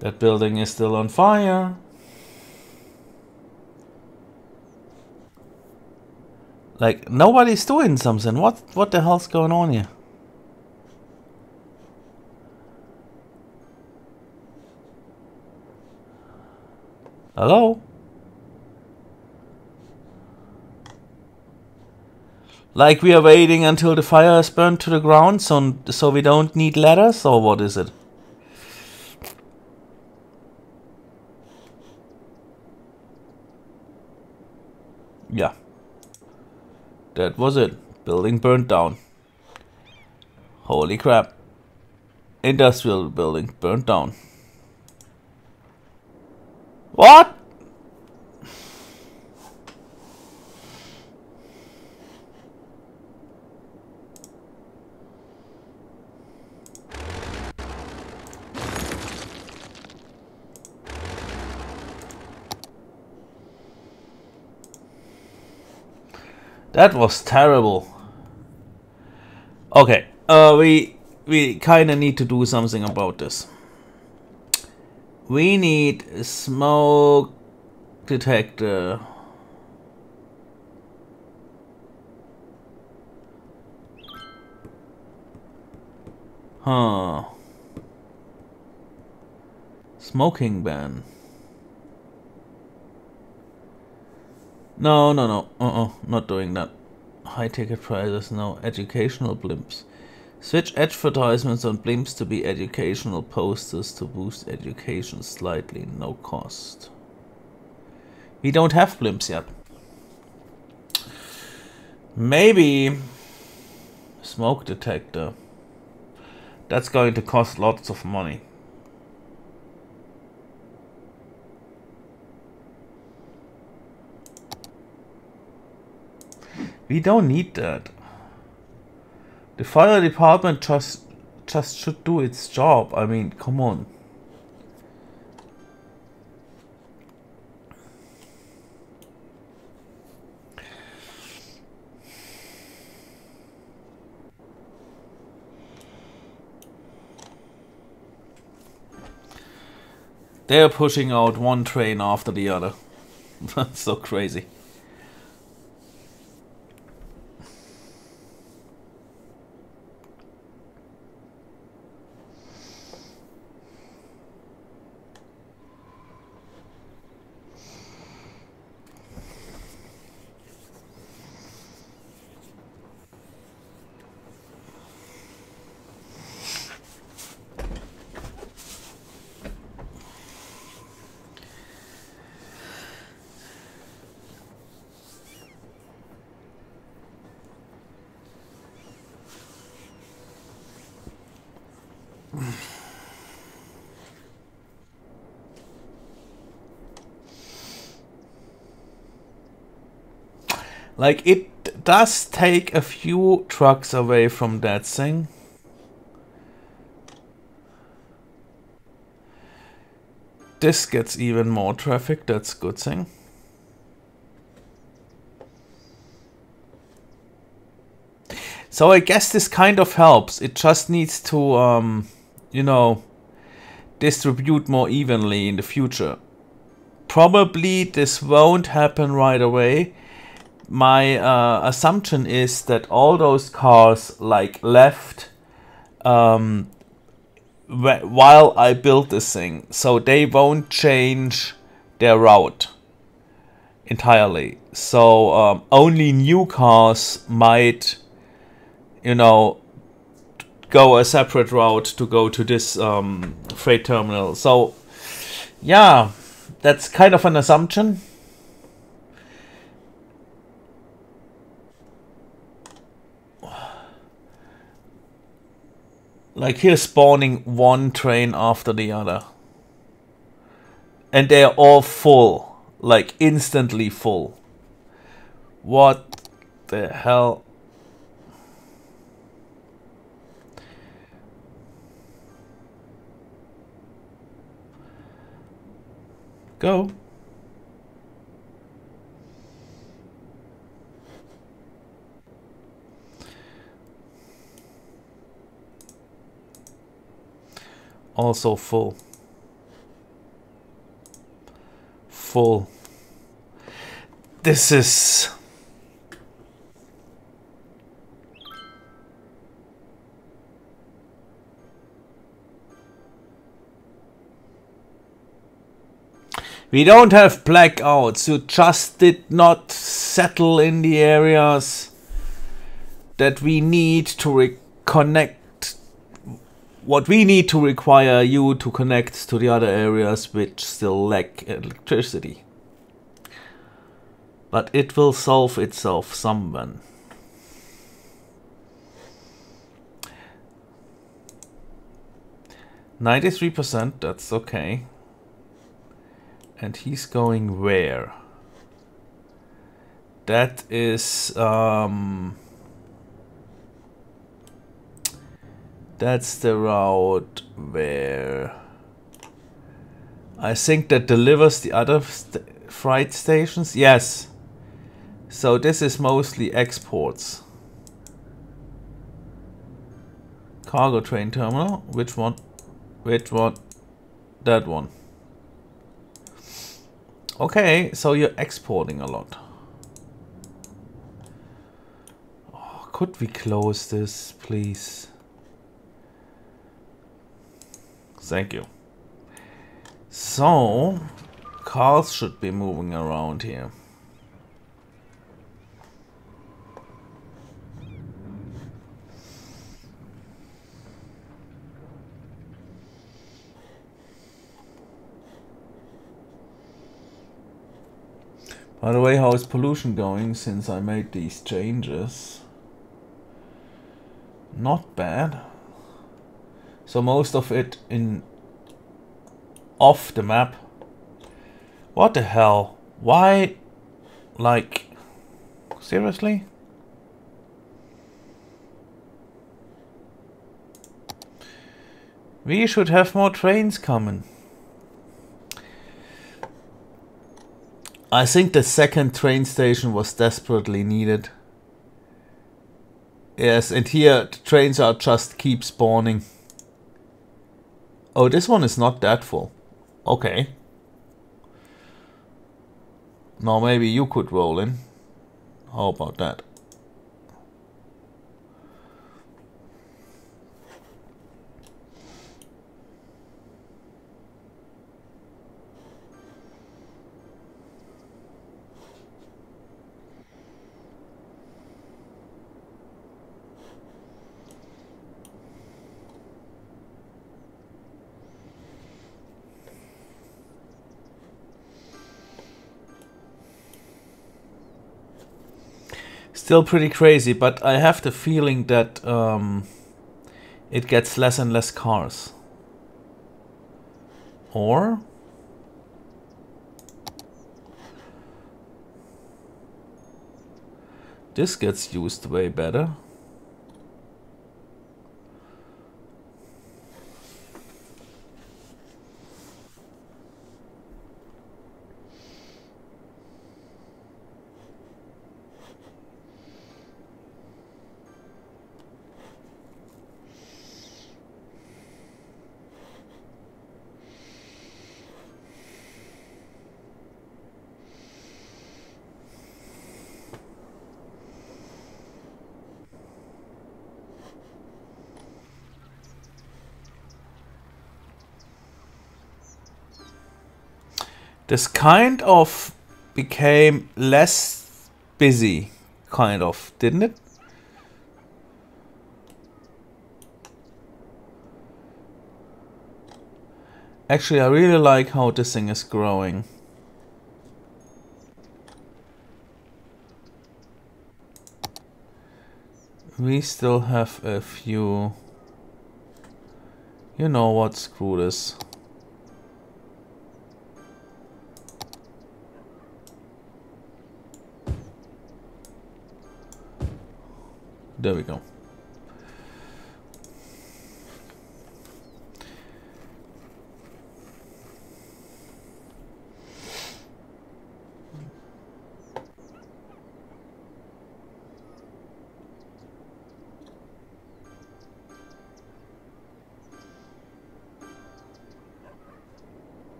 That building is still on fire. Like, nobody's doing something. What the hell's going on here? Hello? Like we are waiting until the fire is burned to the ground, so we don't need ladders, or what is it? Yeah. That was it. Building burned down. Holy crap. Industrial building burned down. What? That was terrible. Okay, we kind of need to do something about this. We need a smoke detector. Huh. Smoking ban. No, not doing that. High ticket prices, no. Educational blimps. Switch advertisements on blimps to be educational posters to boost education slightly, no cost. We don't have blimps yet. Maybe smoke detector. That's going to cost lots of money. We don't need that. The fire department just should do its job. I mean, come on. They're pushing out one train after the other. That's so crazy. Like, it does take a few trucks away from that thing. This gets even more traffic, that's a good thing. So I guess this kind of helps. It just needs to, you know, distribute more evenly in the future. Probably this won't happen right away. My assumption is that all those cars like left while I built this thing, so they won't change their route entirely. So only new cars might you know, go a separate route to go to this freight terminal. So yeah, that's kind of an assumption. Like here spawning one train after the other. And they're all full. Like instantly full. What the hell? Go. Also full. Full. This is... We don't have blackouts. You just did not settle in the areas that we need to reconnect. What we need to require you to connect to the other areas which still lack electricity. But it will solve itself someone. %, that's okay. And he's going where? That is that's the route where I think that delivers the other freight stations. Yes. So this is mostly exports. Cargo train terminal. Which one? Which one? That one. Okay, so you're exporting a lot. Oh, could we close this, please? Thank you. So, cars should be moving around here. By the way, how is pollution going since I made these changes? Not bad. So most of it in off the map. What the hell? Why? Like, seriously? We should have more trains coming. I think the second train station was desperately needed. Yes, and here the trains are just keep spawning. Oh, this one is not that full. Okay. Now maybe you could roll in. How about that? Still pretty crazy, but I have the feeling that it gets less and less cars. Or? This gets used way better. This kind of became less busy, kind of, didn't it? Actually, I really like how this thing is growing. We still have a few... You know what, screw this. There we go.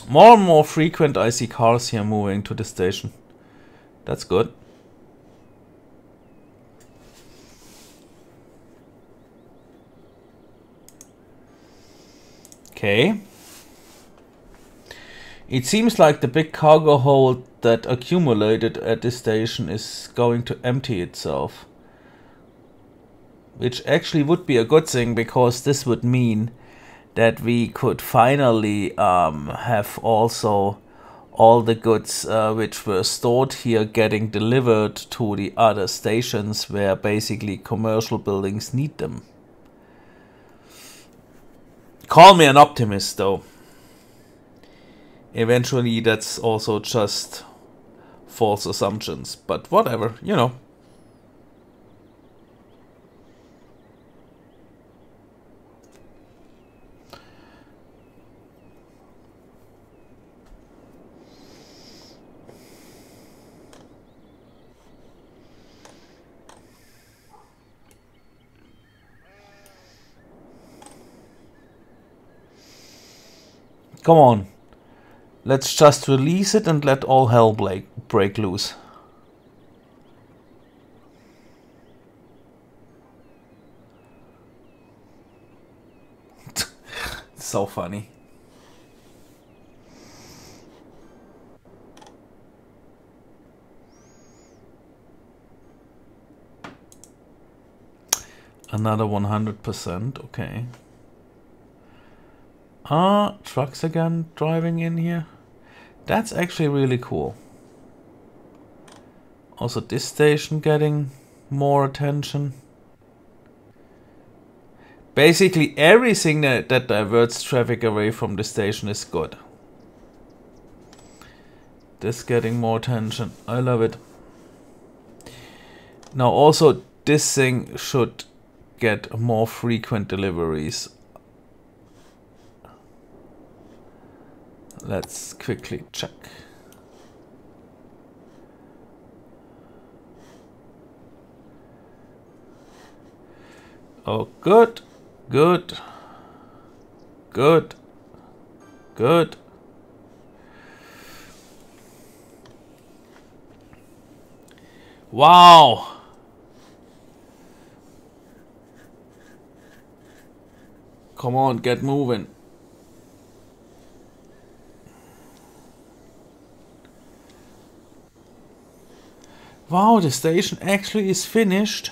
More and more frequent I see cars here moving to the station. That's good. Okay. It seems like the big cargo hold that accumulated at this station is going to empty itself. Which actually would be a good thing, because this would mean that we could finally have also all the goods which were stored here getting delivered to the other stations where basically commercial buildings need them. Call me an optimist though. Eventually that's also just false assumptions, but whatever, you know. Come on, let's just release it and let all hell break loose. So funny. Another 100%, okay. Trucks again driving in here. That's actually really cool. Also this station getting more attention. Basically everything that diverts traffic away from the station is good. This getting more attention. I love it. Now also this thing should get more frequent deliveries. Let's quickly check. Oh, good, good, good, good. Wow. Come on, get moving. Wow, the station actually is finished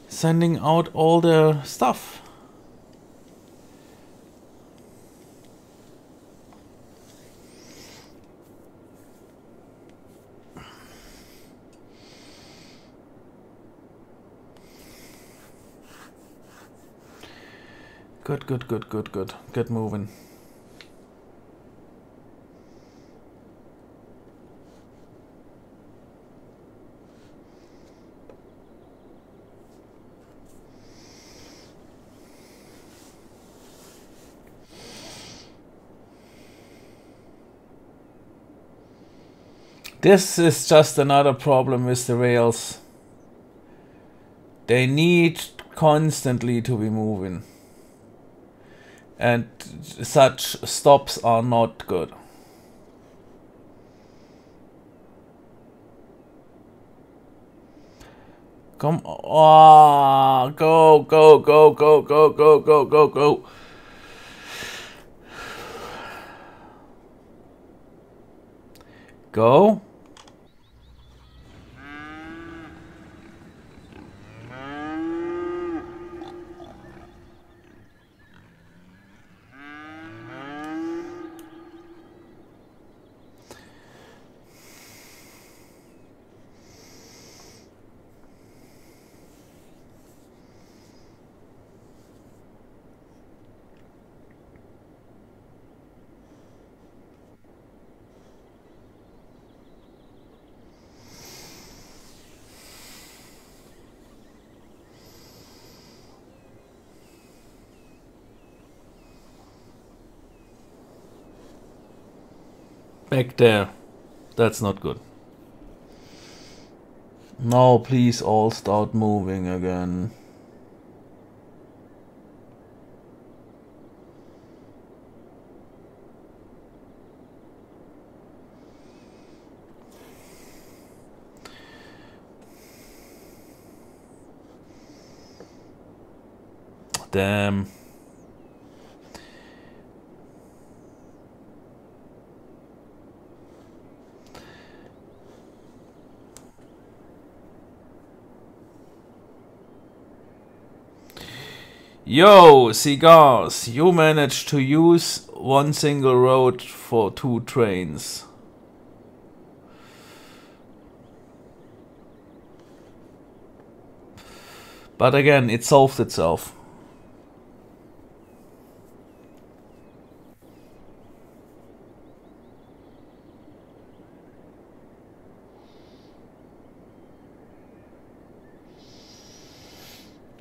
sending out all their stuff. Good, good, good, good, good. Get moving. This is just another problem with the rails. They need constantly to be moving. And such stops are not good. Come on, go, go, go, go, go, go, go, go, go. Go. Back there. That's not good. Now please all start moving again. Damn. Yo, cigars, you managed to use one single road for 2 trains. But again, it solved itself.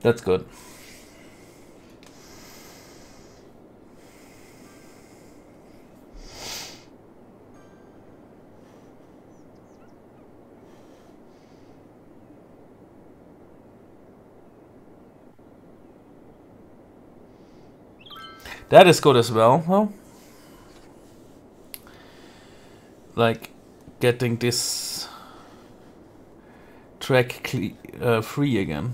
That's good. That is good as well, huh? Like getting this track free again.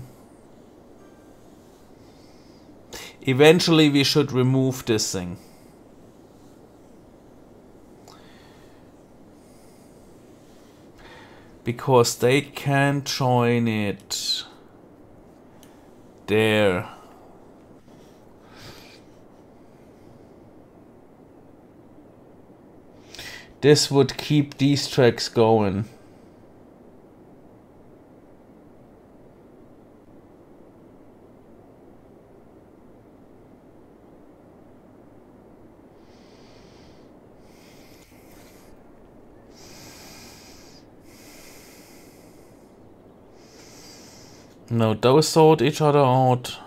Eventually we should remove this thing. Because they can join it there. This would keep these tracks going. No, those sort each other out.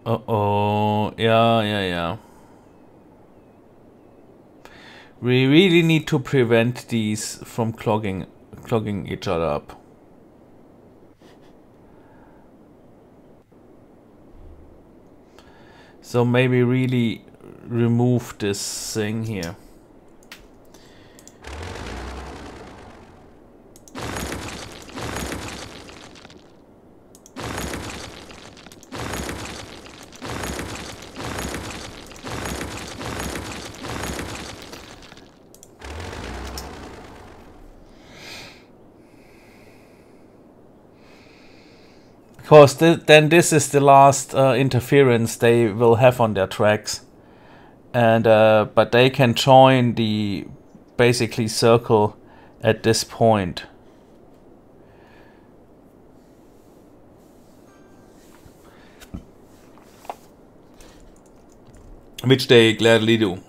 Uh-oh. Yeah. We really need to prevent these from clogging each other up. So maybe really remove this thing here. Because then this is the last interference they will have on their tracks, and but they can join the basically circle at this point. Which they gladly do.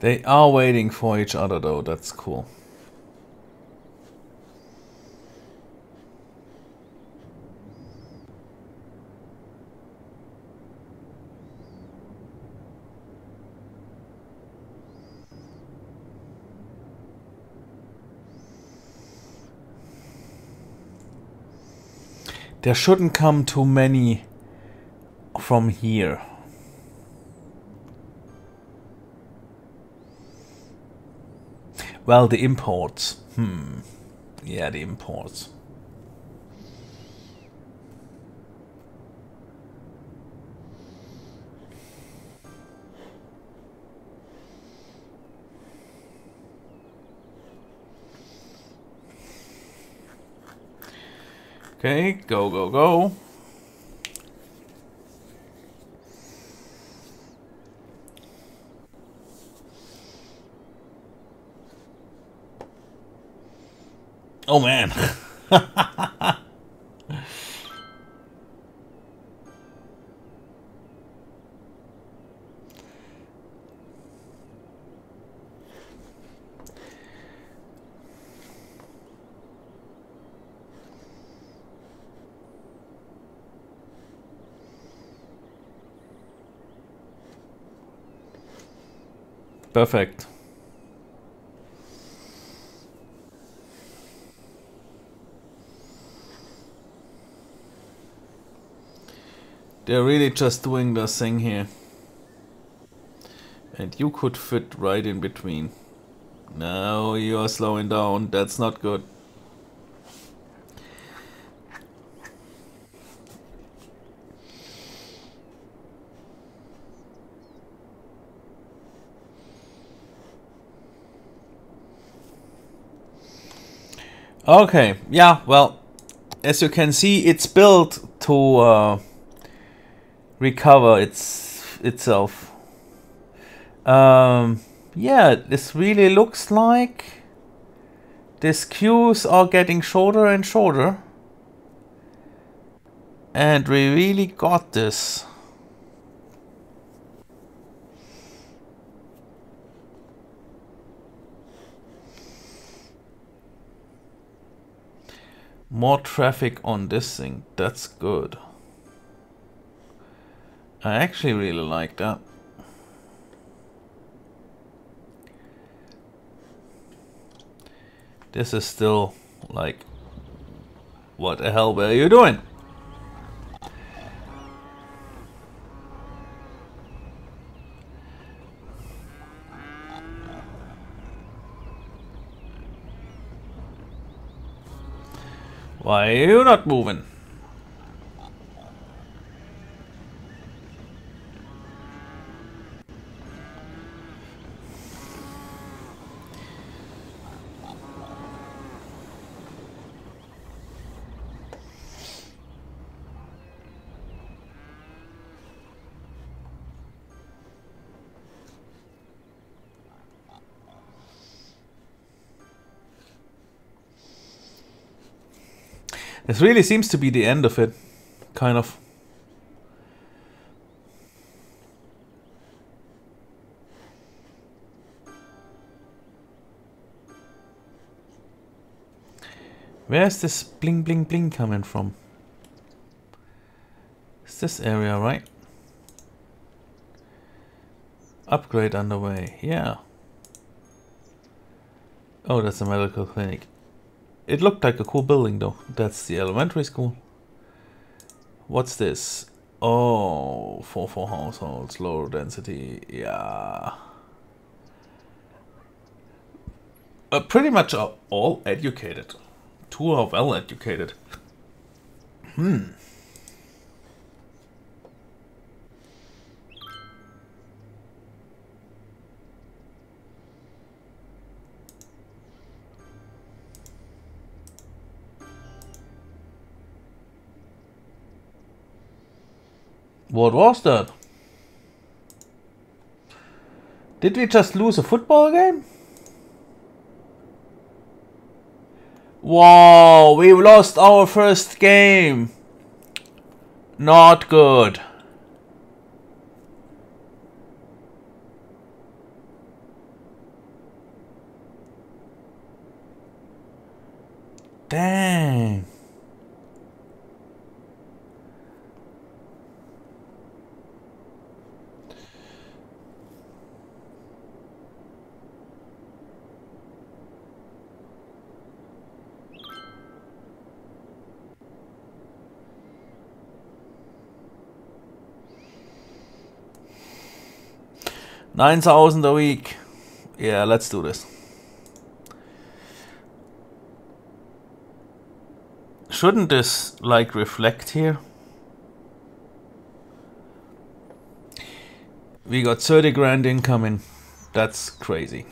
They are waiting for each other though, that's cool. There shouldn't come too many from here. Well, the imports. Yeah, the imports. Okay, go, go, go. Oh man. Perfect. They're really just doing their thing here. And you could fit right in between. No, you're slowing down. That's not good. Okay, yeah, well, as you can see, it's built to recover itself. Yeah, this really looks like these queues are getting shorter and shorter. And we really got this. More traffic on this thing, that's good. I actually really like that. This is still like, what the hell were you doing? Why are you not moving? This really seems to be the end of it, kind of. Where's this bling bling bling coming from? It's this area, right? Upgrade underway, yeah. Oh, that's a medical clinic. It looked like a cool building though. That's the elementary school. What's this? Oh, for households, lower density, yeah. Pretty much all educated. Two are well educated. What was that? Did we just lose a football game? Whoa, we lost our first game. Not good. Dang. $9,000 a week. Yeah, let's do this. Shouldn't this like reflect here? We got 30 grand incoming. That's crazy.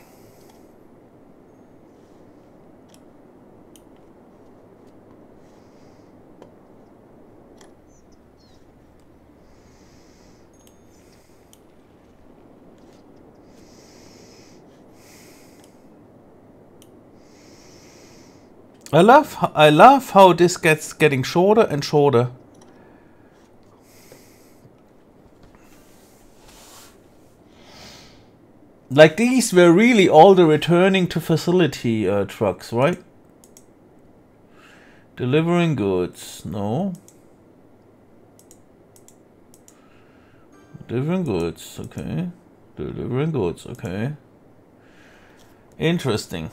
I love how this gets getting shorter and shorter. Like these were really all the returning to facility trucks, right? Delivering goods, no. Delivering goods, okay. Delivering goods, okay. Interesting.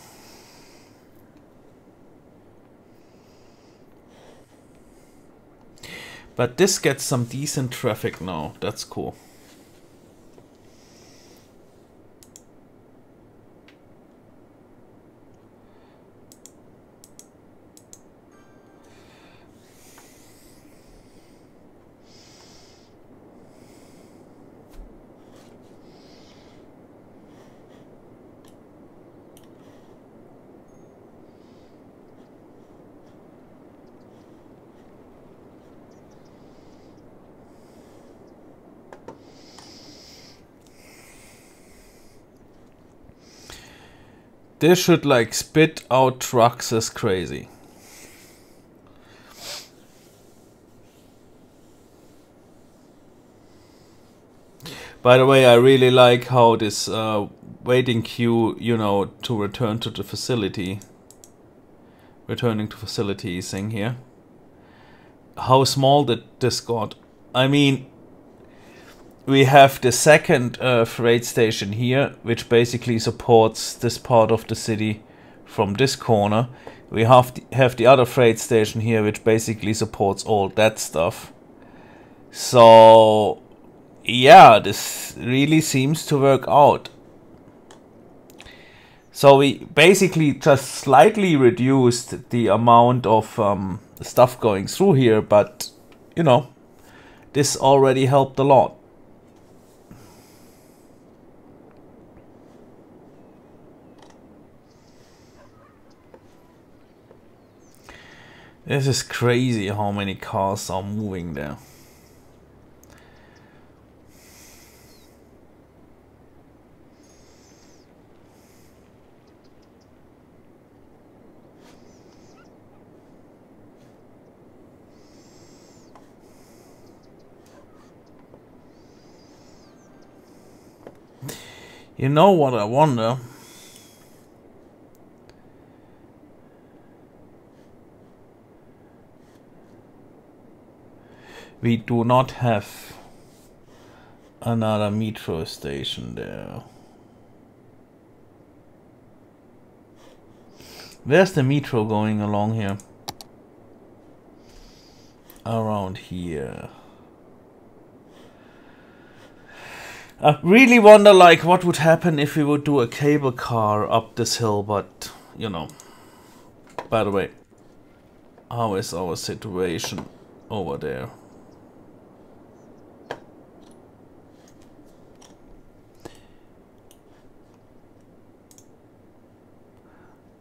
But this gets some decent traffic now. That's cool. This should like spit out trucks as crazy. By the way, I really like how this waiting queue, you know, to return to the facility, returning to facility thing here. How small did this got? I mean, we have the second freight station here, which basically supports this part of the city from this corner. We have the other freight station here, which basically supports all that stuff. So, yeah, this really seems to work out. So we basically just slightly reduced the amount of stuff going through here, but, you know, this already helped a lot. This is crazy how many cars are moving there. You know what I wonder? We do not have another metro station there. Where's the metro going along here? Around here. I really wonder like what would happen if we would do a cable car up this hill, but you know. By the way, how is our situation over there?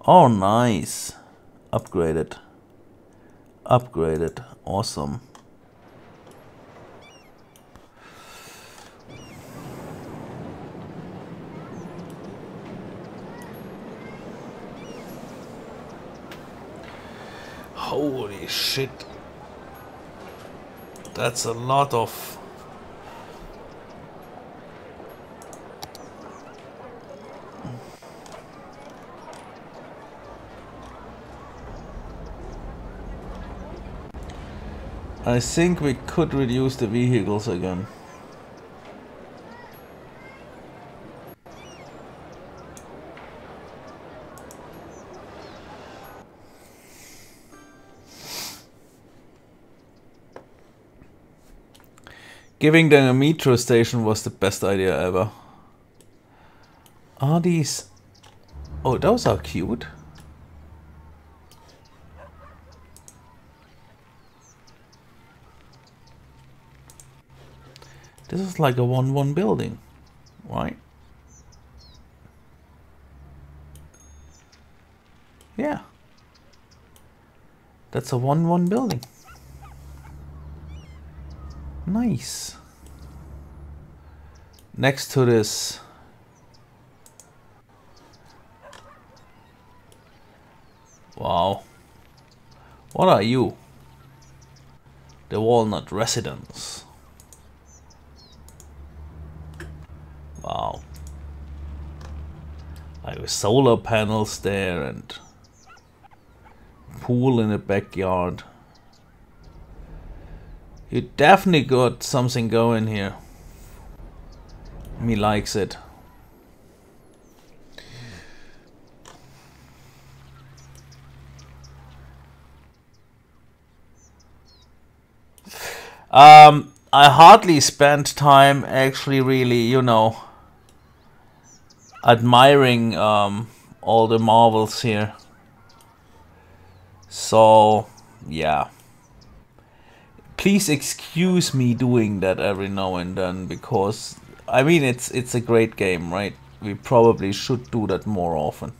Oh, nice. Upgraded. Upgraded. Awesome. Holy shit. That's a lot of... I think we could reduce the vehicles again. Giving them a metro station was the best idea ever. Are these... Oh, those are cute. This is like a 1-1 building, right? Yeah. That's a 1-1 building. Nice. Next to this... Wow. What are you? The Walnut Residence. Wow. Like solar panels there and pool in the backyard. You definitely got something going here. Me likes it. I hardly spent time actually really, you know, admiring all the marvels here. So, yeah. Please excuse me doing that every now and then, because I mean it's a great game, right? We probably should do that more often.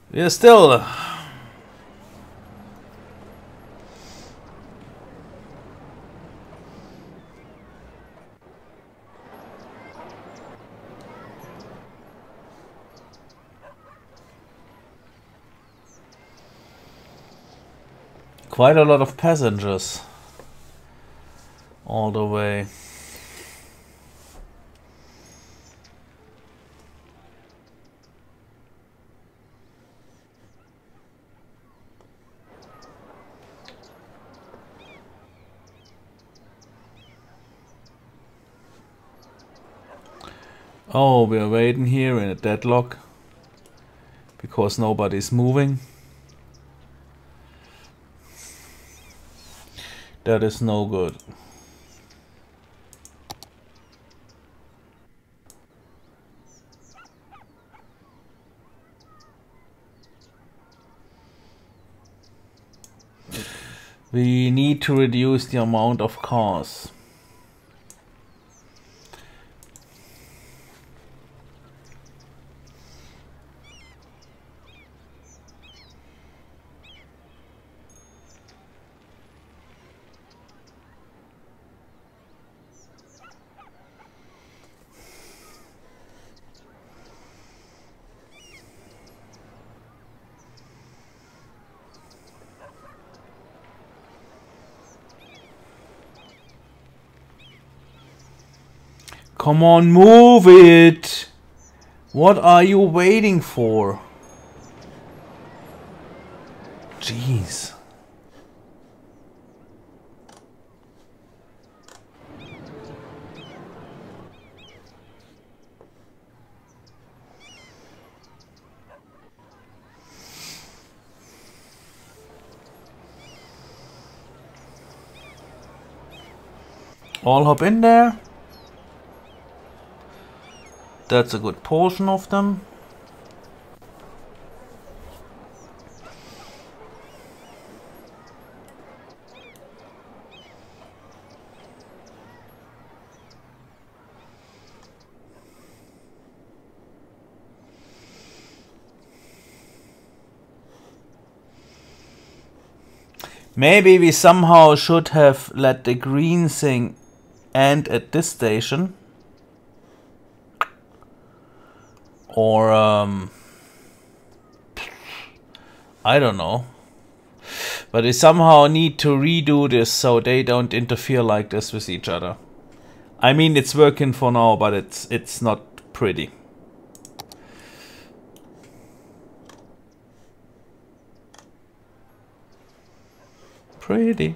We're still quite a lot of passengers all the way. Oh, we're waiting here in a deadlock because nobody's moving. That is no good. We need to reduce the amount of cars. Come on, move it! What are you waiting for? Jeez. All hop in there. That's a good portion of them. Maybe we somehow should have let the green thing end at this station. Or, I don't know. But we somehow need to redo this so they don't interfere like this with each other. I mean, it's working for now, but it's not pretty. Pretty.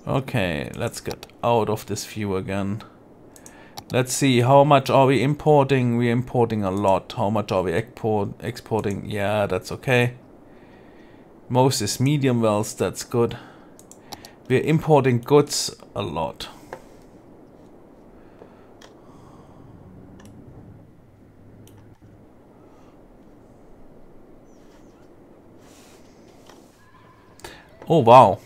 Okay, let's get out of this view again. Let's see, how much are we importing? We're importing a lot. How much are we exporting? Yeah, that's okay. Most is medium wells, that's good. We're importing goods a lot. Oh, wow.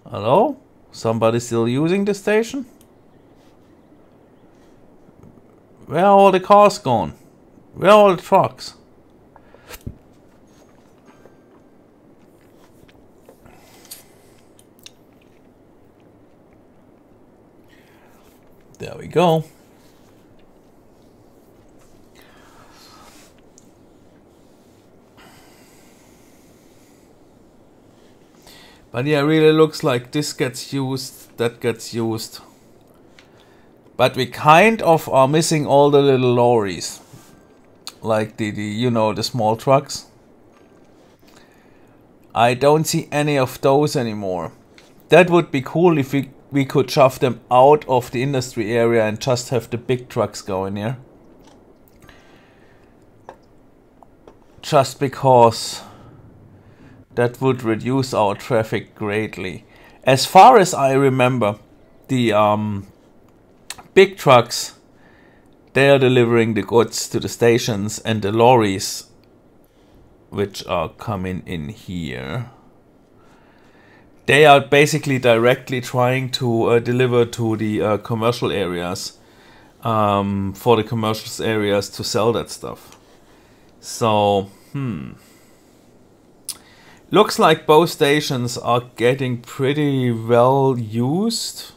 Hello? Somebody still using the station? Where are all the cars gone? Where are all the trucks? There we go. But yeah, really looks like this gets used, that gets used. But we kind of are missing all the little lorries. Like the you know, the small trucks. I don't see any of those anymore. That would be cool if we could shove them out of the industry area and just have the big trucks going here. Just because that would reduce our traffic greatly. As far as I remember, the big trucks, they are delivering the goods to the stations, and the lorries, which are coming in here, they are basically directly trying to deliver to the commercial areas, for the commercial areas to sell that stuff. So, looks like both stations are getting pretty well used.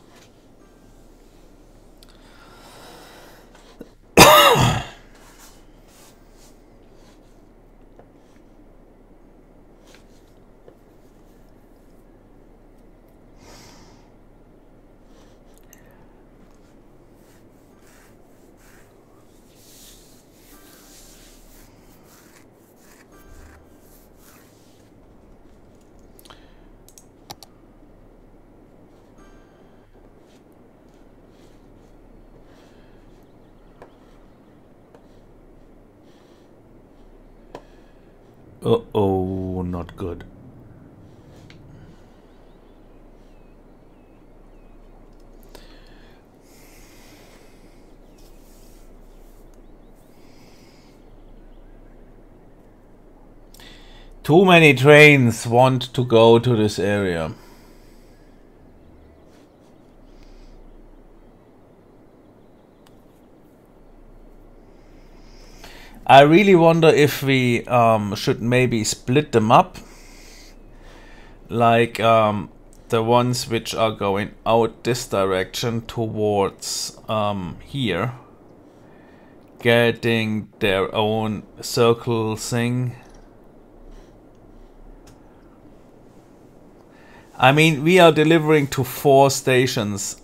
Uh-oh, not good. Too many trains want to go to this area. I really wonder if we should maybe split them up. Like the ones which are going out this direction towards here, getting their own circle thing. I mean, we are delivering to 4 stations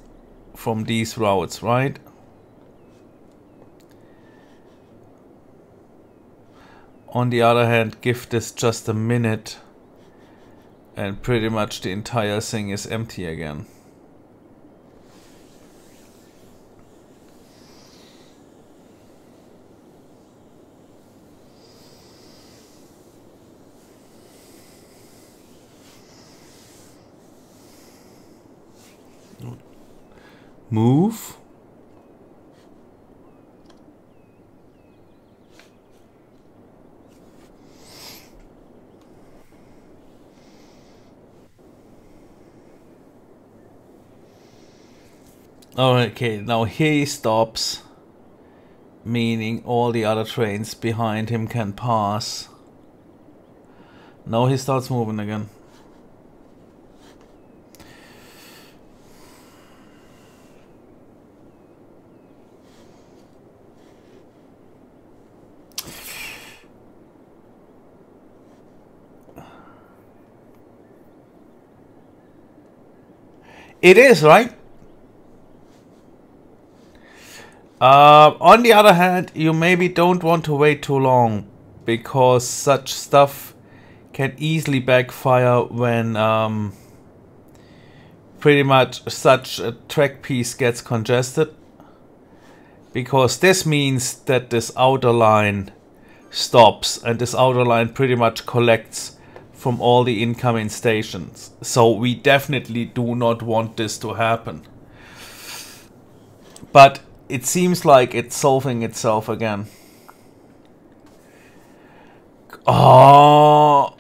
from these routes, right? On the other hand, give this just a minute and pretty much the entire thing is empty again. Move. Okay, now here he stops, meaning all the other trains behind him can pass. Now he starts moving again. It is, right? On the other hand, you maybe don't want to wait too long, because such stuff can easily backfire when pretty much such a track piece gets congested, because this means that this outer line stops, and this outer line pretty much collects from all the incoming stations. So we definitely do not want this to happen. But it seems like it's solving itself again. Oh,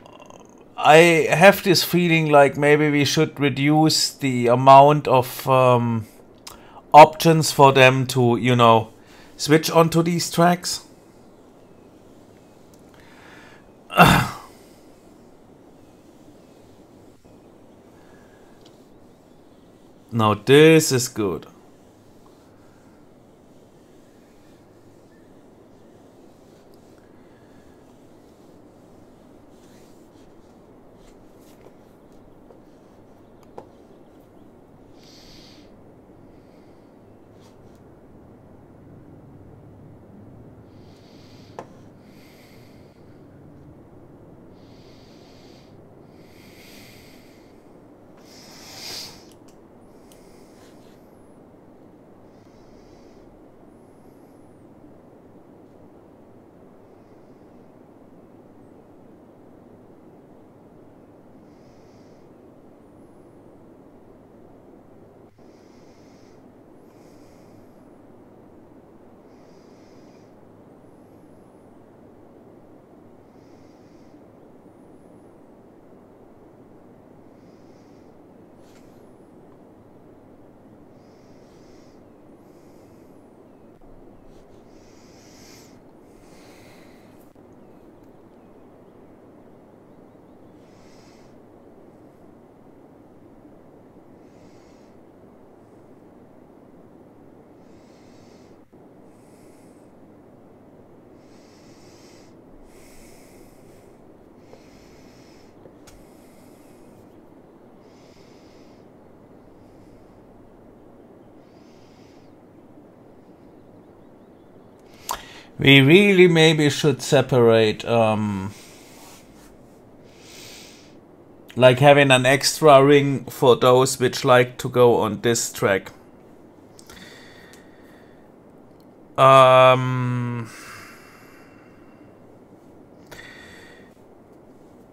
I have this feeling like maybe we should reduce the amount of options for them to, you know, switch onto these tracks. Now this is good. We really maybe should separate, like having an extra ring for those which like to go on this track.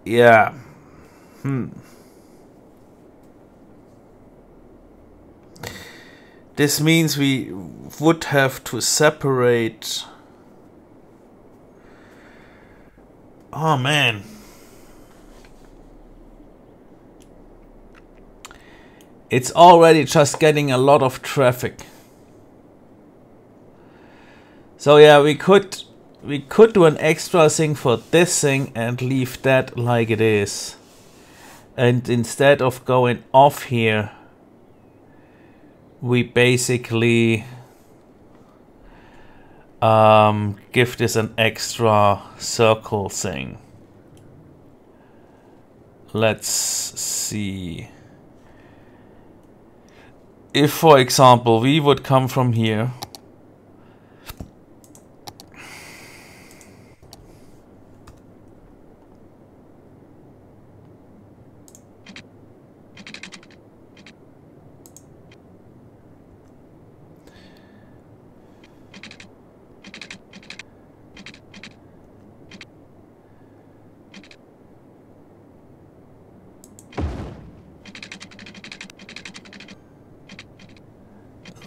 Yeah. This means we would have to separate. Oh man. It's already just getting a lot of traffic. So yeah, we could do an extra thing for this thing and leave that like it is. And instead of going off here, we basically give this an extra circle thing. Let's see. If, for example, we would come from here,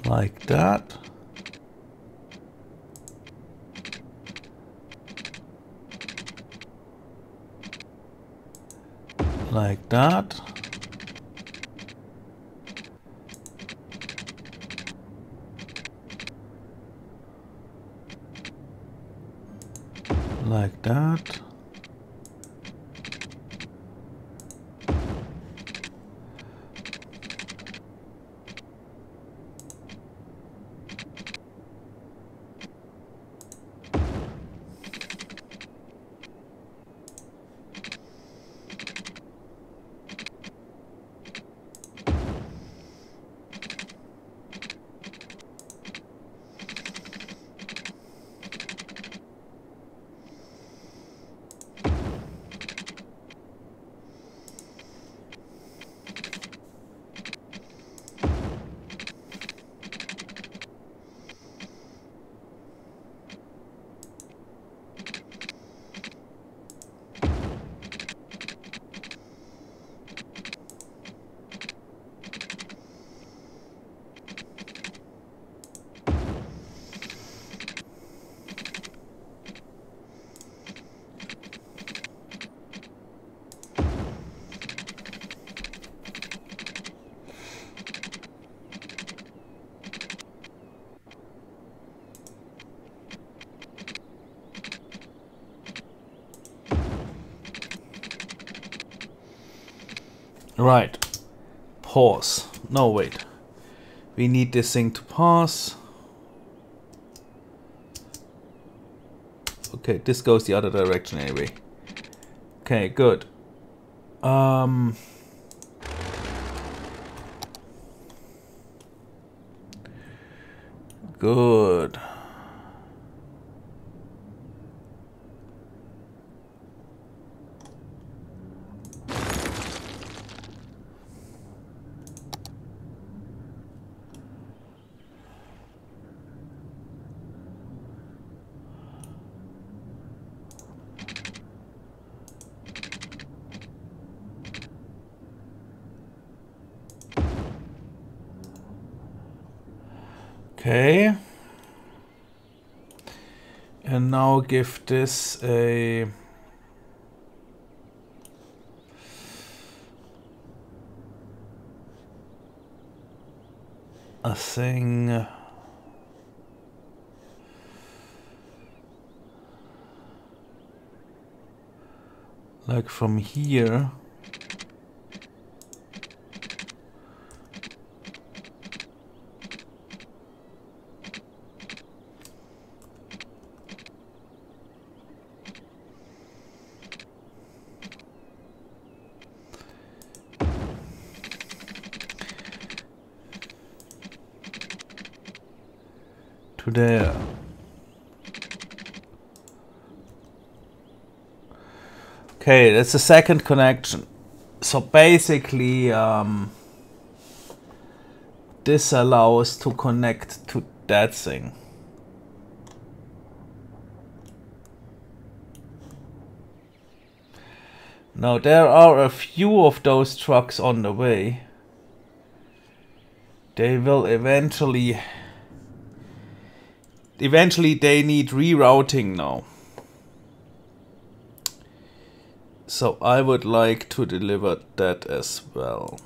like that. Like that. Like that. Right. Pause. No, wait. We need this thing to pass. Okay, this goes the other direction anyway. Okay, good. Good. Okay. And now give this a thing like from here. To there. Okay, that's the second connection. So basically, this allows to connect to that thing. Now there are a few of those trucks on the way. They will eventually they need rerouting now. So I would like to deliver that as well.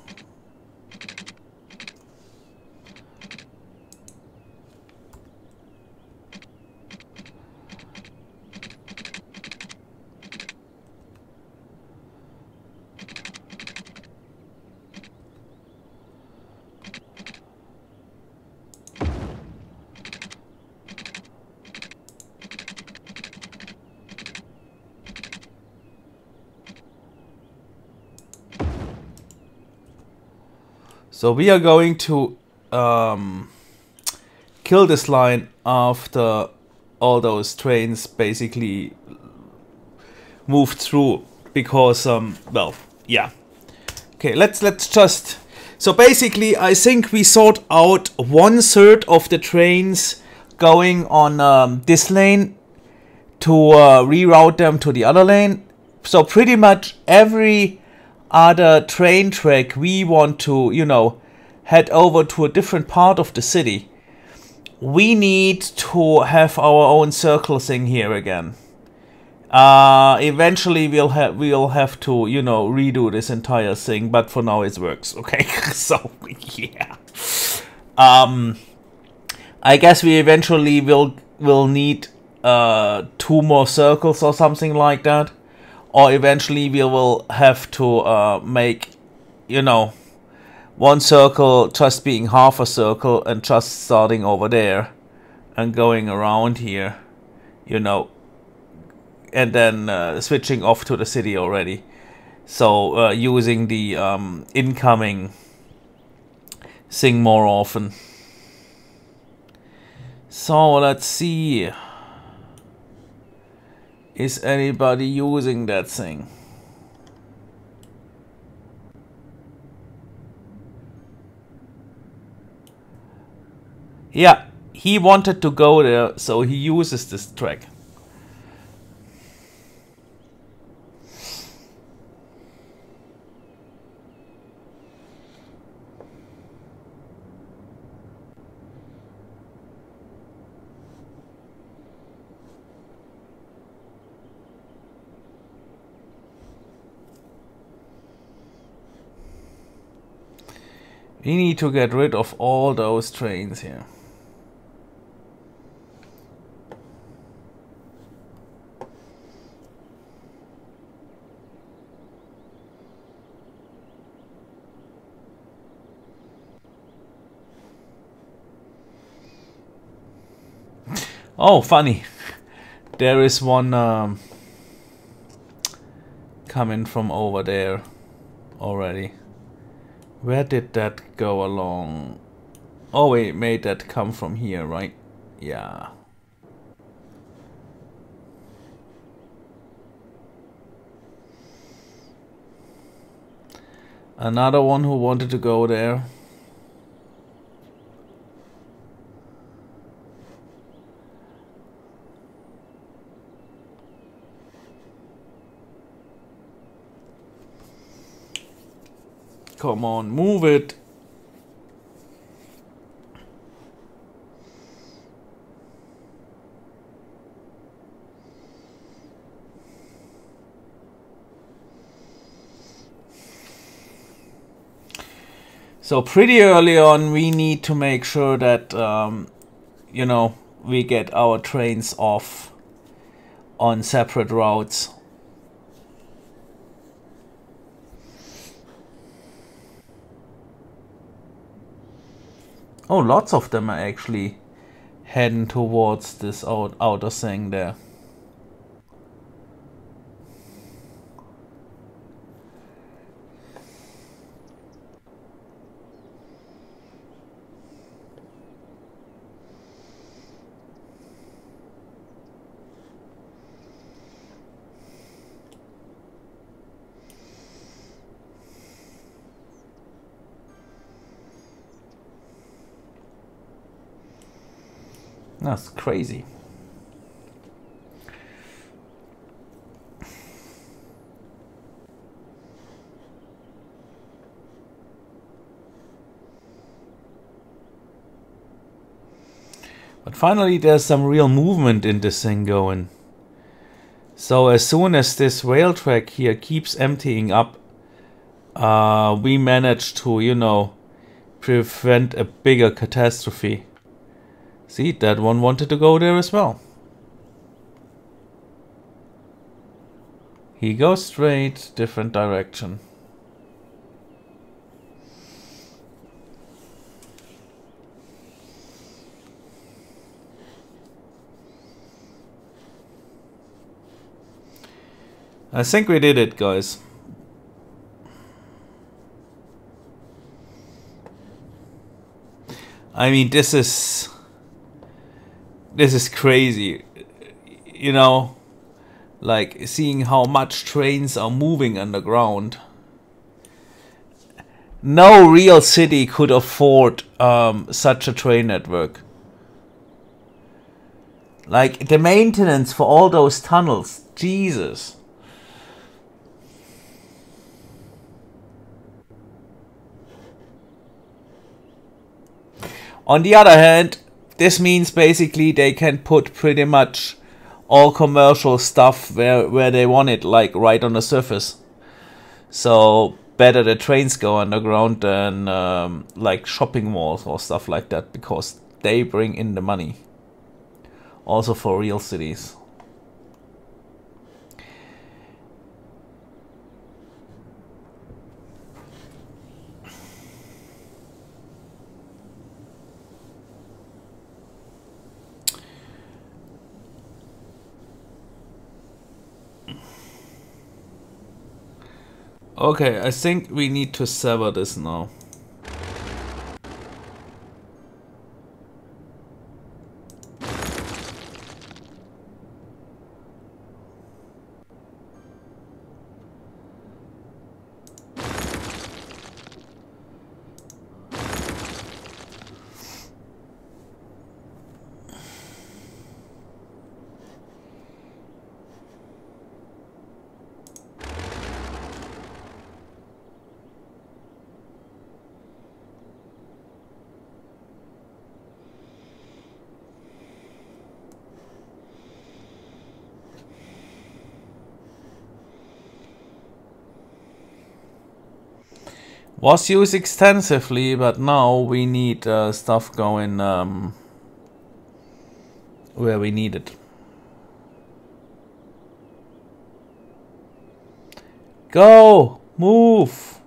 So we are going to kill this line after all those trains basically moved through, because well, yeah. Okay, let's just. So basically, I think we sort out 1/3 of the trains going on this lane to reroute them to the other lane. So pretty much every other train track we want to, you know, head over to a different part of the city. We need to have our own circle thing here again. Eventually we'll have to, you know, redo this entire thing, but for now it works. Okay, so yeah. I guess we eventually will need 2 more circles or something like that. Or eventually we will have to make, you know, one circle just being half a circle and just starting over there and going around here, you know, and then switching off to the city already. So using the incoming thing more often. So let's see. Is anybody using that thing? Yeah, he wanted to go there, so he uses this track. We need to get rid of all those trains here. Oh, funny. There is one coming from over there already. Where did that go along? Oh, we made that come from here, right? Yeah. Another one who wanted to go there. Come on, move it. So pretty early on, we need to make sure that, you know, we get our trains off on separate routes. Oh, lots of them are actually heading towards this outer thing there. That's crazy. But finally there's some real movement in this thing going. So as soon as this rail track here keeps emptying up, we manage to, you know, prevent a bigger catastrophe. See, that one wanted to go there as well. He goes straight, different direction. I think we did it, guys. I mean, this is crazy, you know, like seeing how much trains are moving underground. No real city could afford such a train network. Like the maintenance for all those tunnels, Jesus. On the other hand, this means basically they can put pretty much all commercial stuff where they want it, like right on the surface. So better the trains go underground than like shopping malls or stuff like that, because they bring in the money. also for real cities. Okay, I think we need to sever this now. Was used extensively, but now we need stuff going where we need it. Go! Move!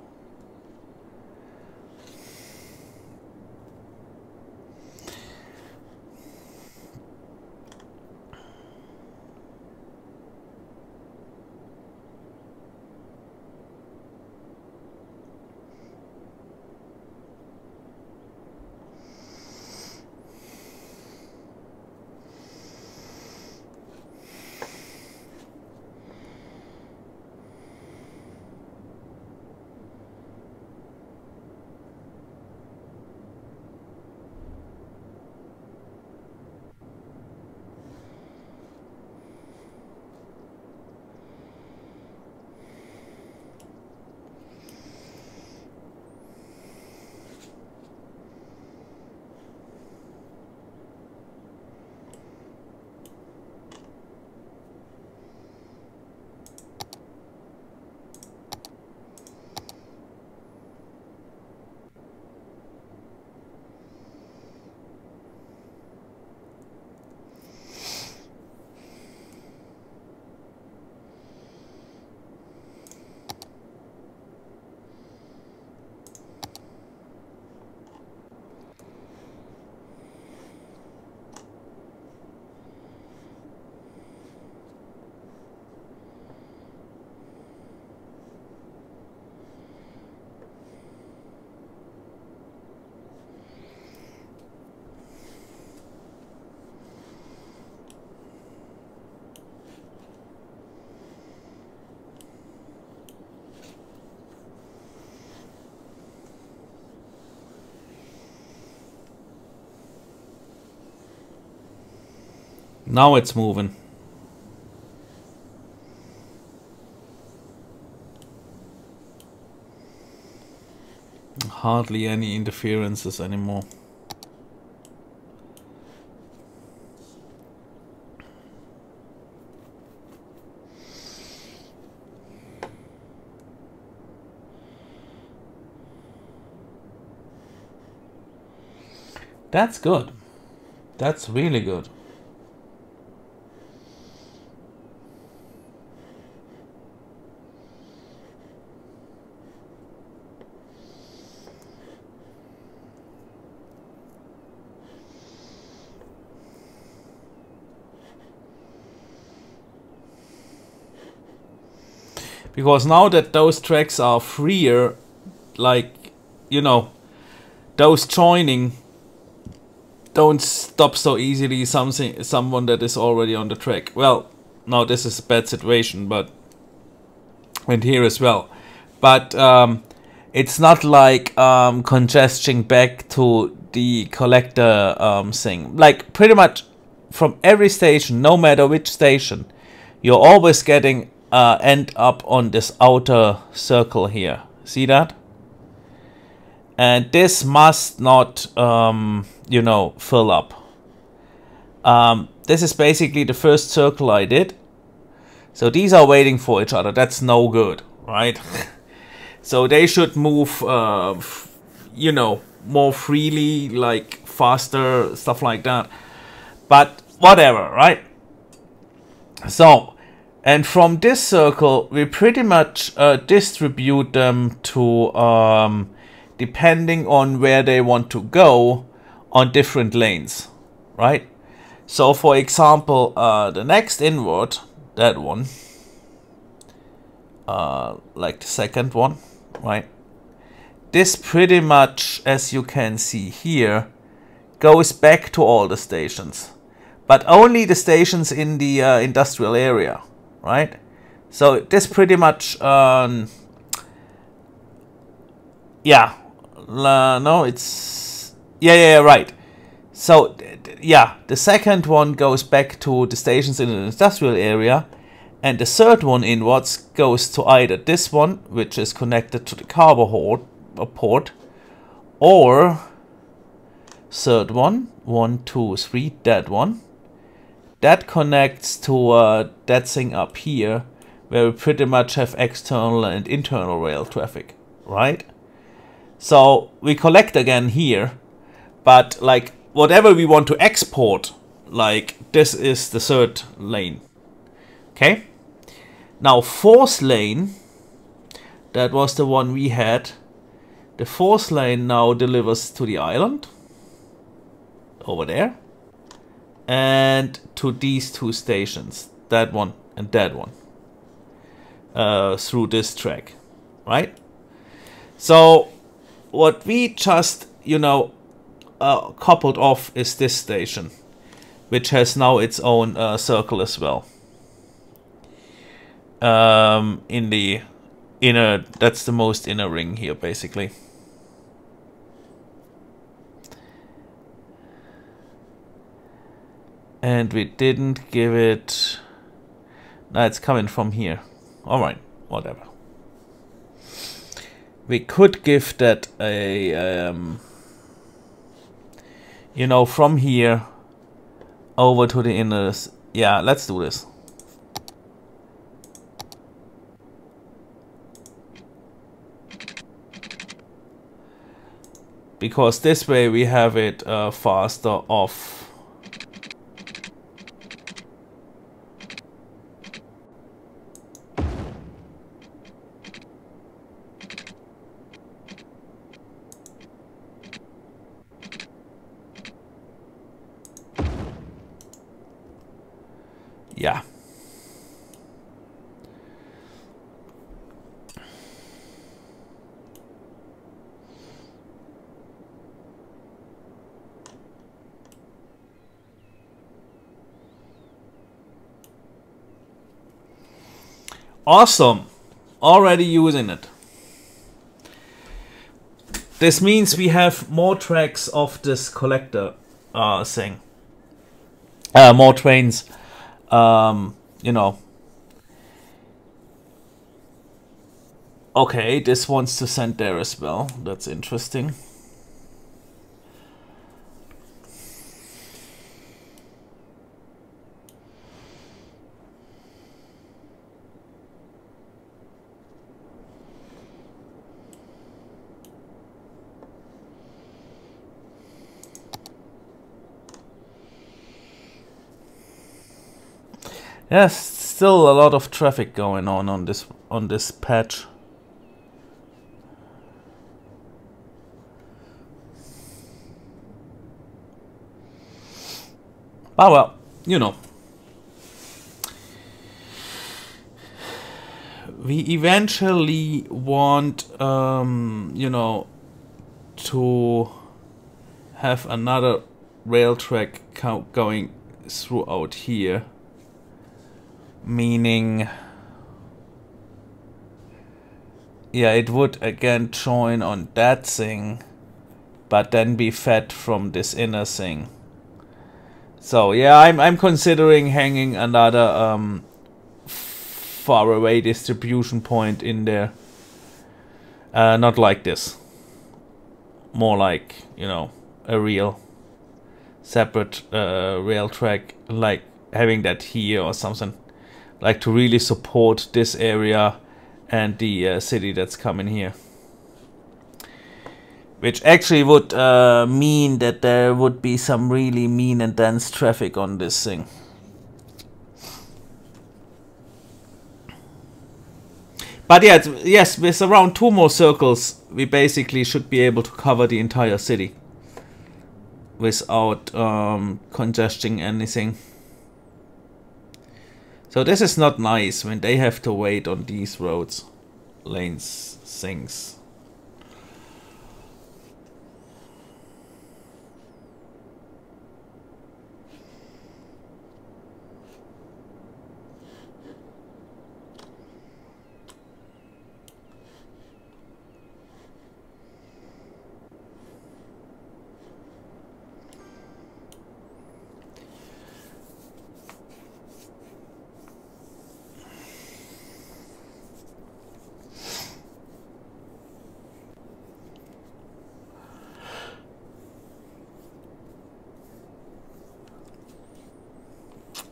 Now it's moving. Hardly any interferences anymore. That's good. That's really good. Because now that those tracks are freer, like, you know, those joining don't stop so easily someone that is already on the track. Well, now this is a bad situation, but and here as well. But it's not like congestion back to the collector thing. Like pretty much from every station, no matter which station, you're always getting end up on this outer circle here. See that? And this must not, you know, fill up. This is basically the first circle I did. So these are waiting for each other. That's no good, right? So they should move, you know, more freely, like faster, stuff like that. But whatever, right? So, and from this circle, we pretty much distribute them to, depending on where they want to go, on different lanes, right? So, for example, the next inward, that one, like the second one, right? This pretty much, as you can see here, goes back to all the stations, but only the stations in the industrial area, right? So this pretty much, yeah, no, it's, yeah, right. So, yeah, the second one goes back to the stations in the industrial area, and the third one inwards goes to either this one, which is connected to the cargo port, or third one, 1, 2, 3, that one. That connects to that thing up here, where we pretty much have external and internal rail traffic, right? So we collect again here, but like whatever we want to export, like this is the third lane. Okay? Now fourth lane, that was the one we had. The fourth lane now delivers to the island, over there, and to these two stations, that one and that one, through this track, right? So what we just, you know, coupled off is this station, which has now its own circle as well. In the inner, that's the most inner ring here, basically. And we didn't give it... No, it's coming from here. Alright, whatever. We could give that a... you know, from here over to the inner... Yeah, let's do this. Because this way we have it faster off. Yeah. Awesome. Already using it. This means we have more tracks of this collector thing. More trains. You know. Okay, this wants to send there as well. That's interesting. Yes, still a lot of traffic going on this patch. Ah well, you know. We eventually want, you know, to have another rail track going throughout here. Meaning, yeah, it would again join on that thing, but then be fed from this inner thing. So yeah, I'm considering hanging another far away distribution point in there. Not like this. More like, you know, a real separate rail track, like having that here or something. Like to really support this area and the city that's coming here. Which actually would mean that there would be some really mean and dense traffic on this thing. But yeah, yes, with around 2 more circles, we basically should be able to cover the entire city without congesting anything. So this is not nice when they have to wait on these roads, lanes, things.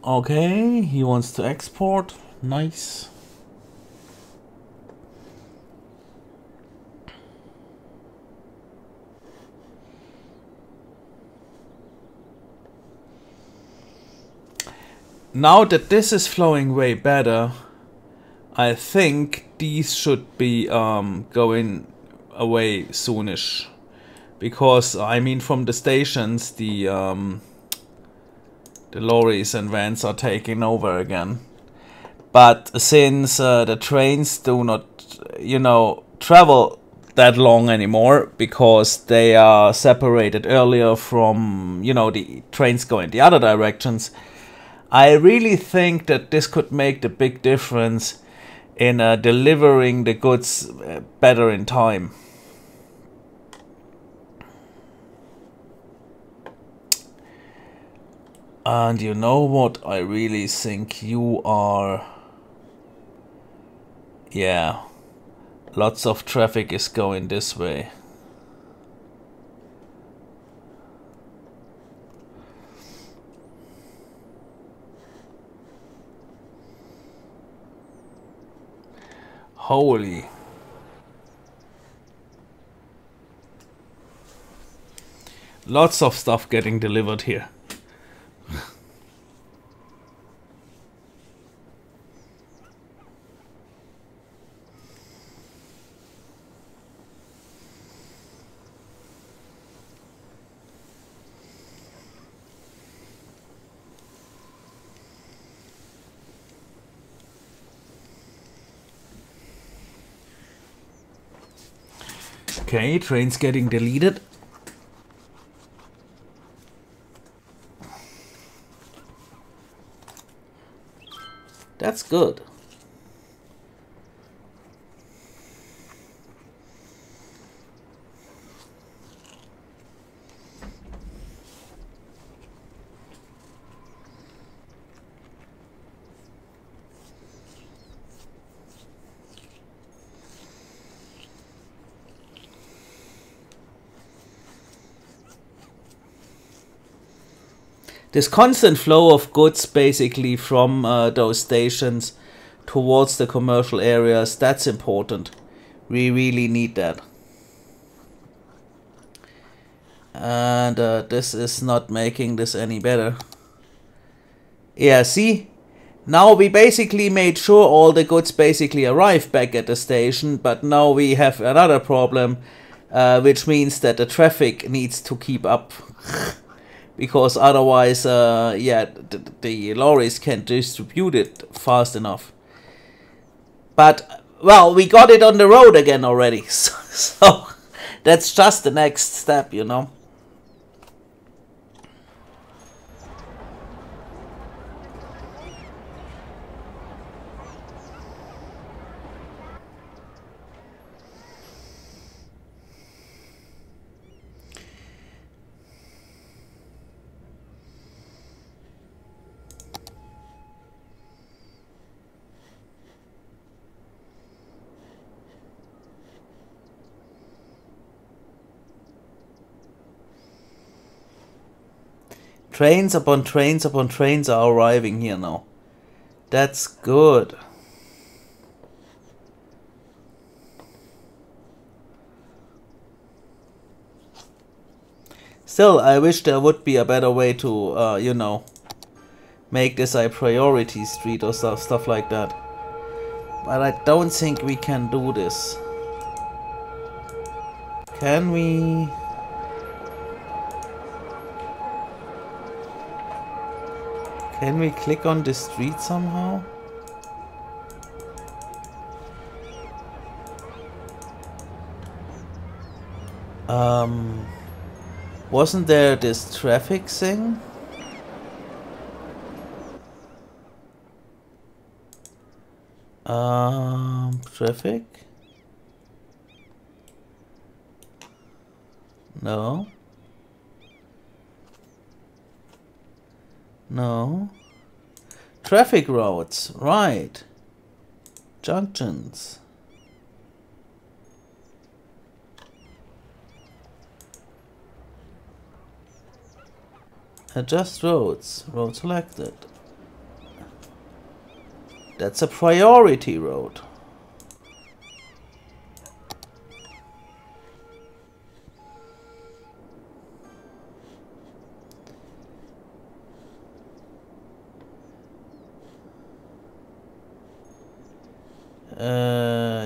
Okay, he wants to export. Nice. Now that this is flowing way better, I think these should be going away soonish. Because, I mean, from the stations, the lorries and vans are taking over again. But since the trains do not, you know, travel that long anymore, because they are separated earlier from, you know, the trains going the other directions, I really think that this could make the big difference in delivering the goods better in time. And you know what? I really think you are... Yeah, lots of traffic is going this way. Holy. Lots of stuff getting delivered here. Okay, train's getting deleted. That's good. This constant flow of goods basically from those stations towards the commercial areas, that's important. We really need that. And this is not making this any better. Yeah, see? Now we basically made sure all the goods basically arrive back at the station, but now we have another problem, which means that the traffic needs to keep up. Because otherwise, yeah, the lorries can't distribute it fast enough. But, well, we got it on the road again already. So that's just the next step, you know. Trains upon trains upon trains are arriving here now. That's good. Still, I wish there would be a better way to, you know, make this a priority street or stuff like that. But I don't think we can do this. Can we? Can we click on the street somehow? Wasn't there this traffic thing? Traffic? No. No. Traffic routes, right. Junctions. Adjust roads. Road selected. That's a priority road.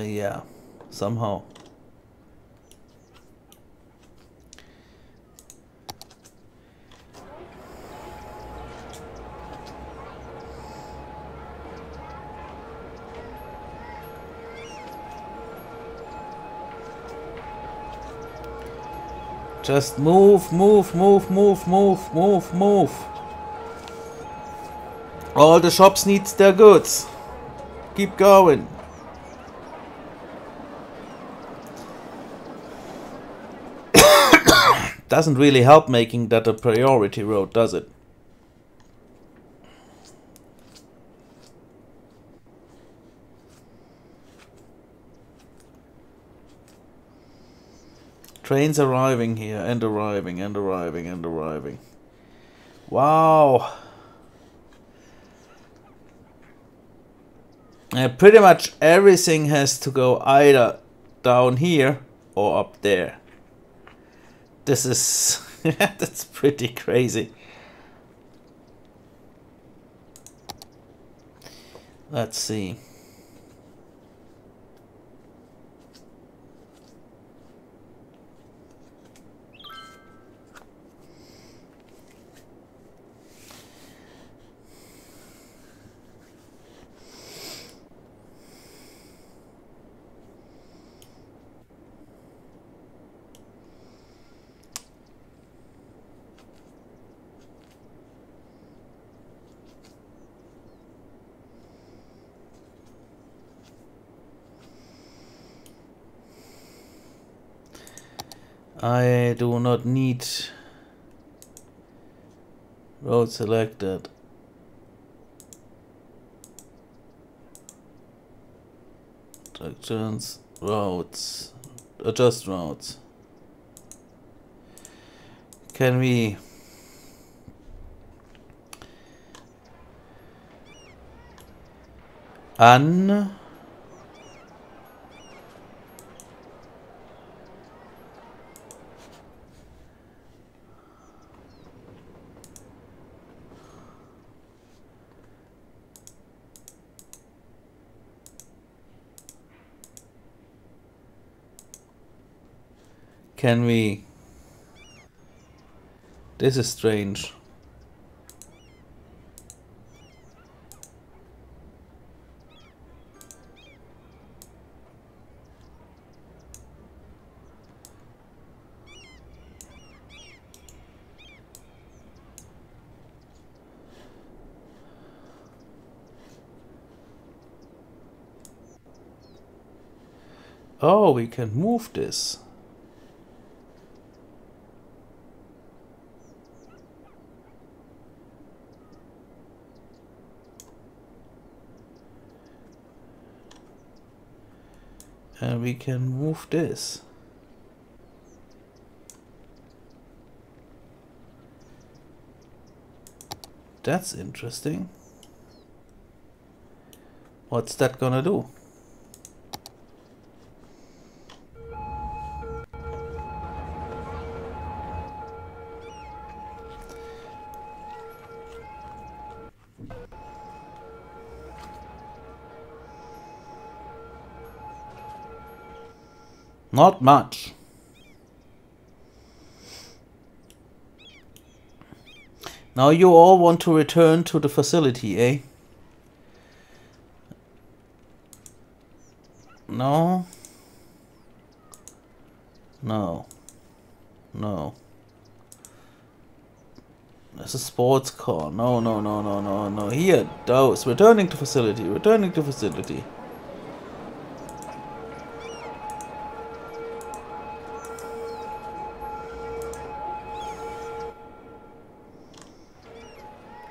Yeah, somehow. Just move, move, move, move, move, move, move. All the shops need their goods. Keep going. Doesn't really help making that a priority road, does it? Trains arriving here and arriving and arriving and arriving. Wow. Pretty much everything has to go either down here or up there. This is... that's pretty crazy. Let's see. I do not need road selected. Directions, roads, adjust roads. Can we Can we... This is strange. Oh, we can move this. And we can move this. That's interesting. What's that gonna do? Not much. Now you all want to return to the facility, eh? No. No. No. There's a sports car. No, no, no, no, no, no. Here, those. Returning to facility. Returning to facility.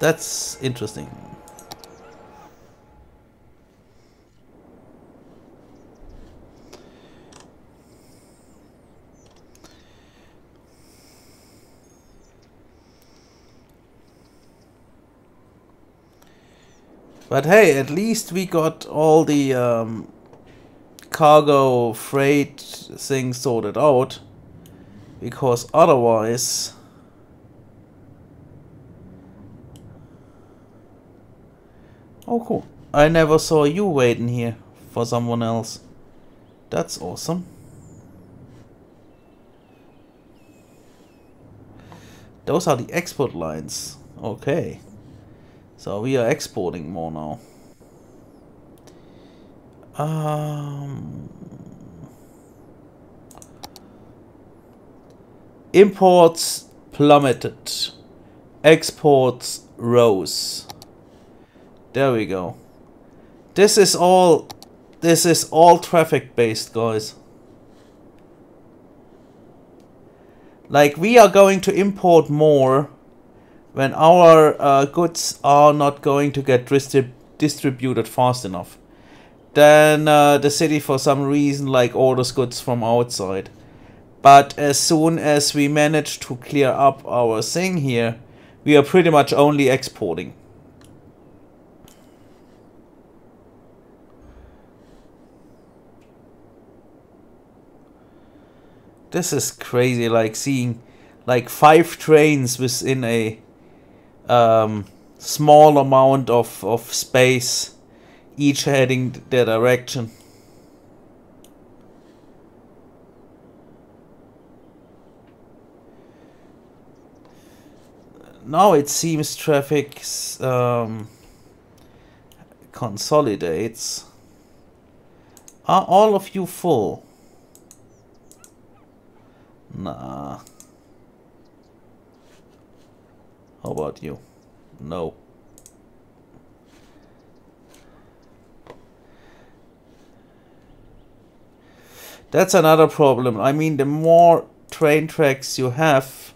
That's interesting. But hey, at least we got all the cargo freight things sorted out. Because otherwise... Oh, cool. I never saw you waiting here for someone else. That's awesome. Those are the export lines. Okay. So we are exporting more now. Imports plummeted. Exports rose. There we go. This is all traffic based, guys. Like, we are going to import more when our goods are not going to get distributed fast enough. Then the city for some reason like orders goods from outside. But as soon as we manage to clear up our thing here, we are pretty much only exporting. This is crazy, like seeing like 5 trains within a small amount of space, each heading their direction. Now it seems traffic consolidates. Are all of you full? Nah. How about you? No. That's another problem. I mean, the more train tracks you have,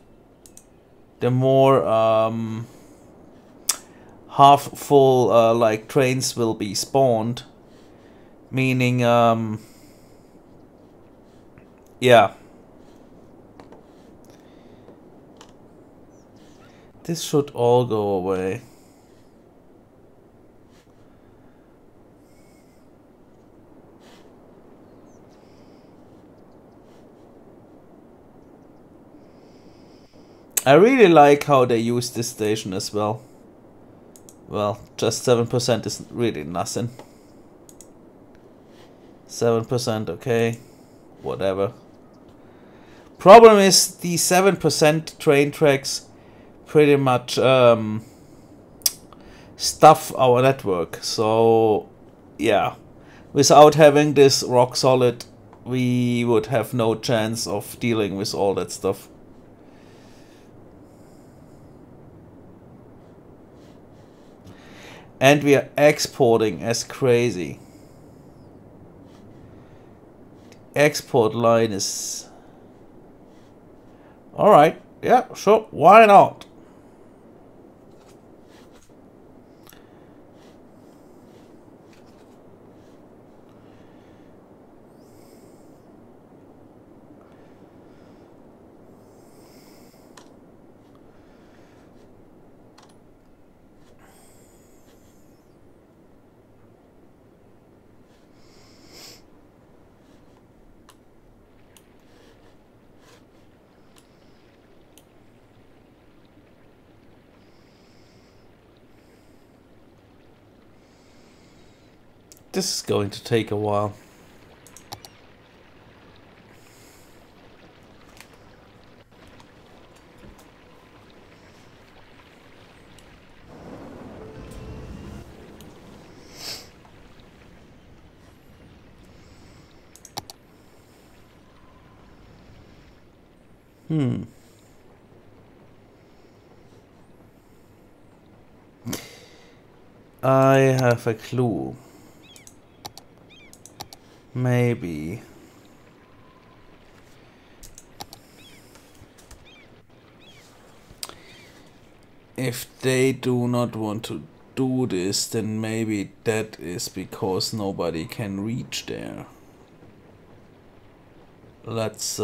the more half full like trains will be spawned. Meaning, yeah. This should all go away. I really like how they use this station as well. Well, just 7% is really nothing. 7%, okay. Whatever. Problem is, the 7% train tracks pretty much stuff our network. So, yeah. Without having this rock solid, we would have no chance of dealing with all that stuff. And we are exporting as crazy. The export line is... Alright, yeah, sure, why not? This is going to take a while. I have a clue. Maybe. If they do not want to do this, then maybe that is because nobody can reach there. Let's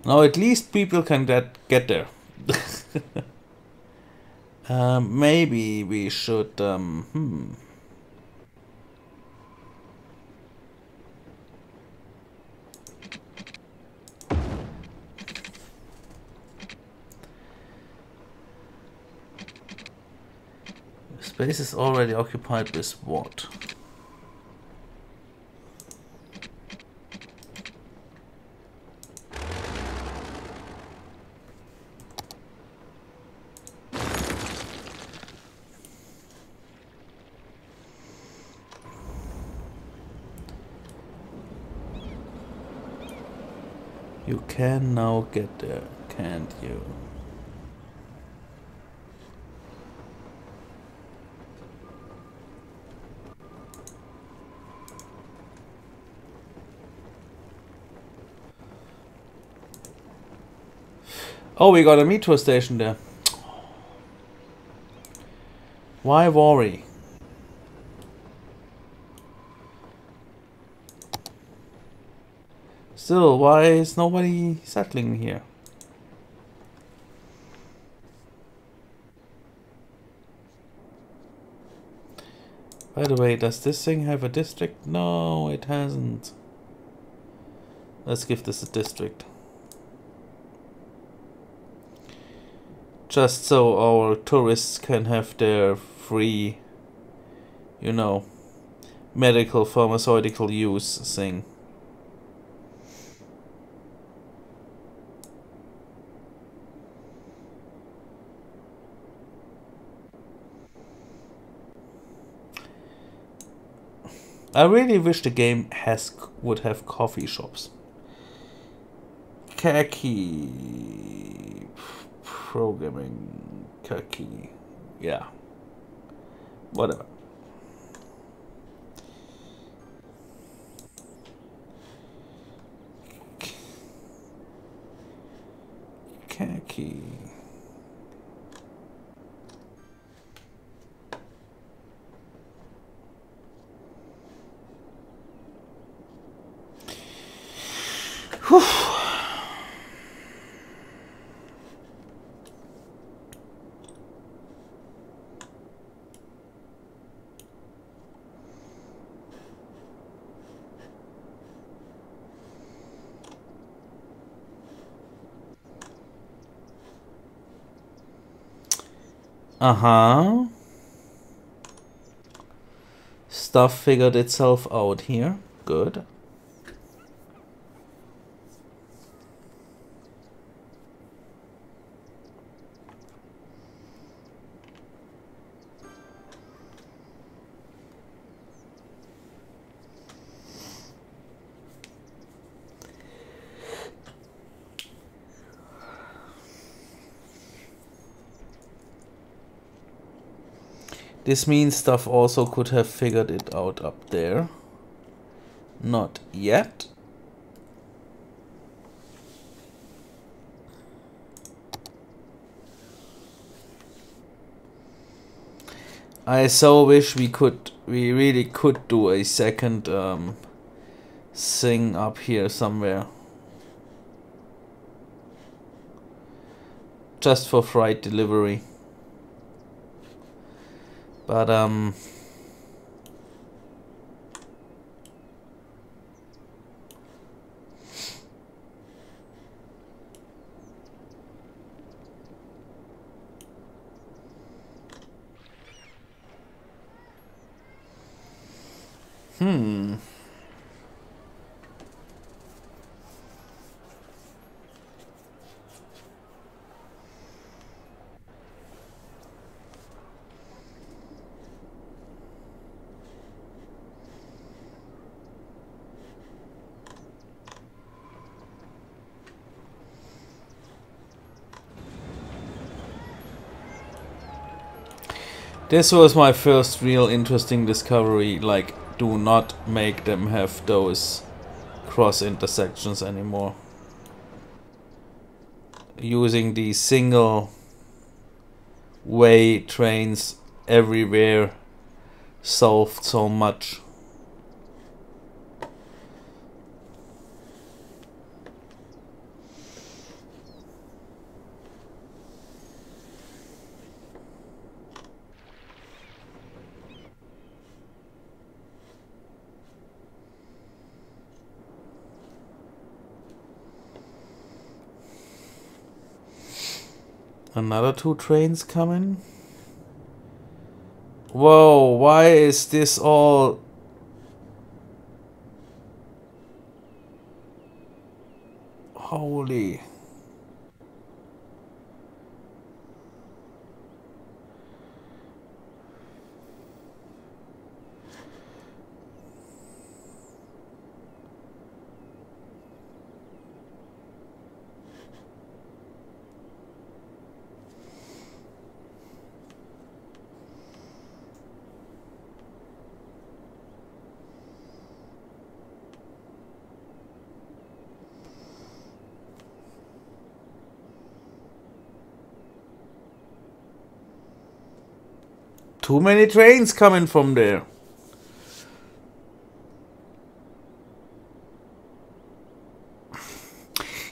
now at least people can get there. Maybe we should Space is already occupied with what? You can now get there, can't you? Oh, we got a metro station there. Why worry? Still, why is nobody settling here? By the way, does this thing have a district? No, it hasn't. Let's give this a district. Just so our tourists can have their free, you know, medical pharmaceutical use thing. I really wish the game would have coffee shops. Khaki programming, khaki, yeah, whatever. Khaki. Whew. Uh-huh. Stuff figured itself out here. Good. This means stuff also could have figured it out up there. Not yet. I so wish we really could do a second thing up here somewhere. Just for freight delivery. But This was my first real interesting discovery, like, do not make them have those cross intersections anymore. Using these single way trains everywhere solved so much. Another 2 trains coming. Whoa, why is this all... Holy... Too many trains coming from there.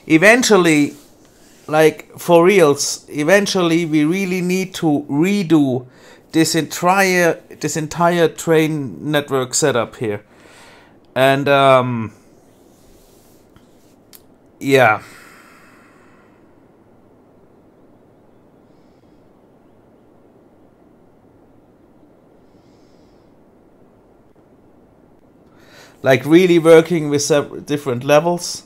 Eventually, like for reals, eventually we really need to redo this entire train network setup here. And yeah. Like really working with different levels.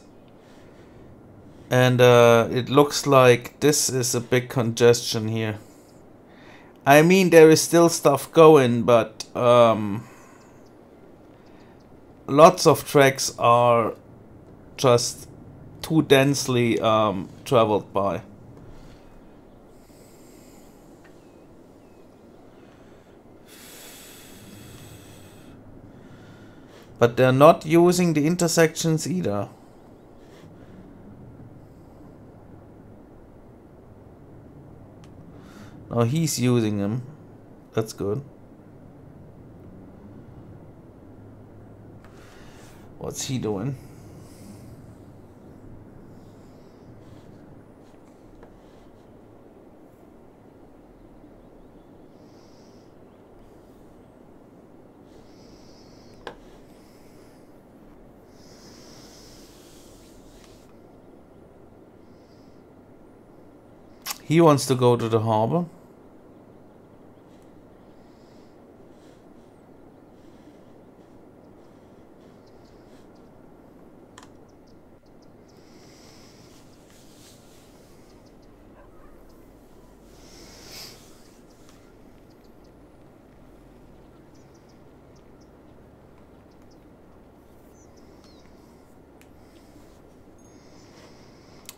And it looks like this is a big congestion here. I mean, there is still stuff going, but lots of tracks are just too densely traveled by. But they're not using the intersections either. Oh, he's using them. That's good. What's he doing? He wants to go to the harbor.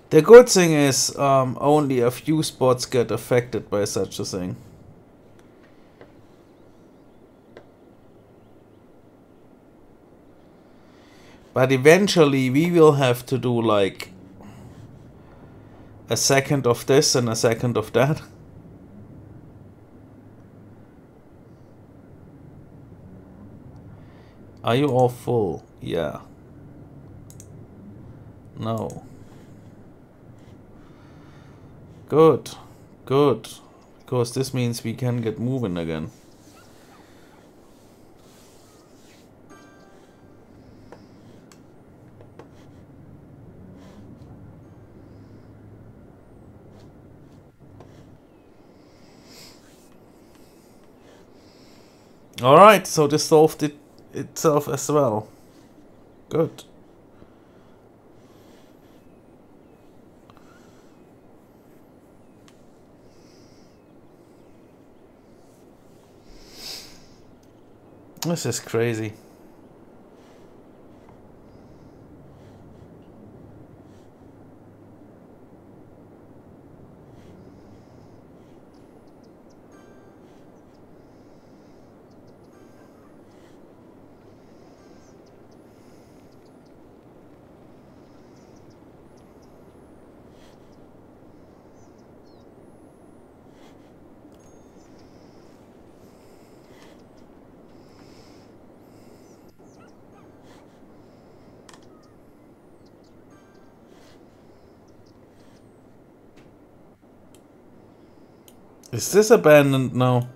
The good thing is only a few spots get affected by such a thing. But eventually we will have to do like a second of this and a second of that. Are you all full? Yeah. No. Good. Good. Because this means we can get moving again. Alright, so this solved it itself as well. Good. This is crazy. Is this abandoned now?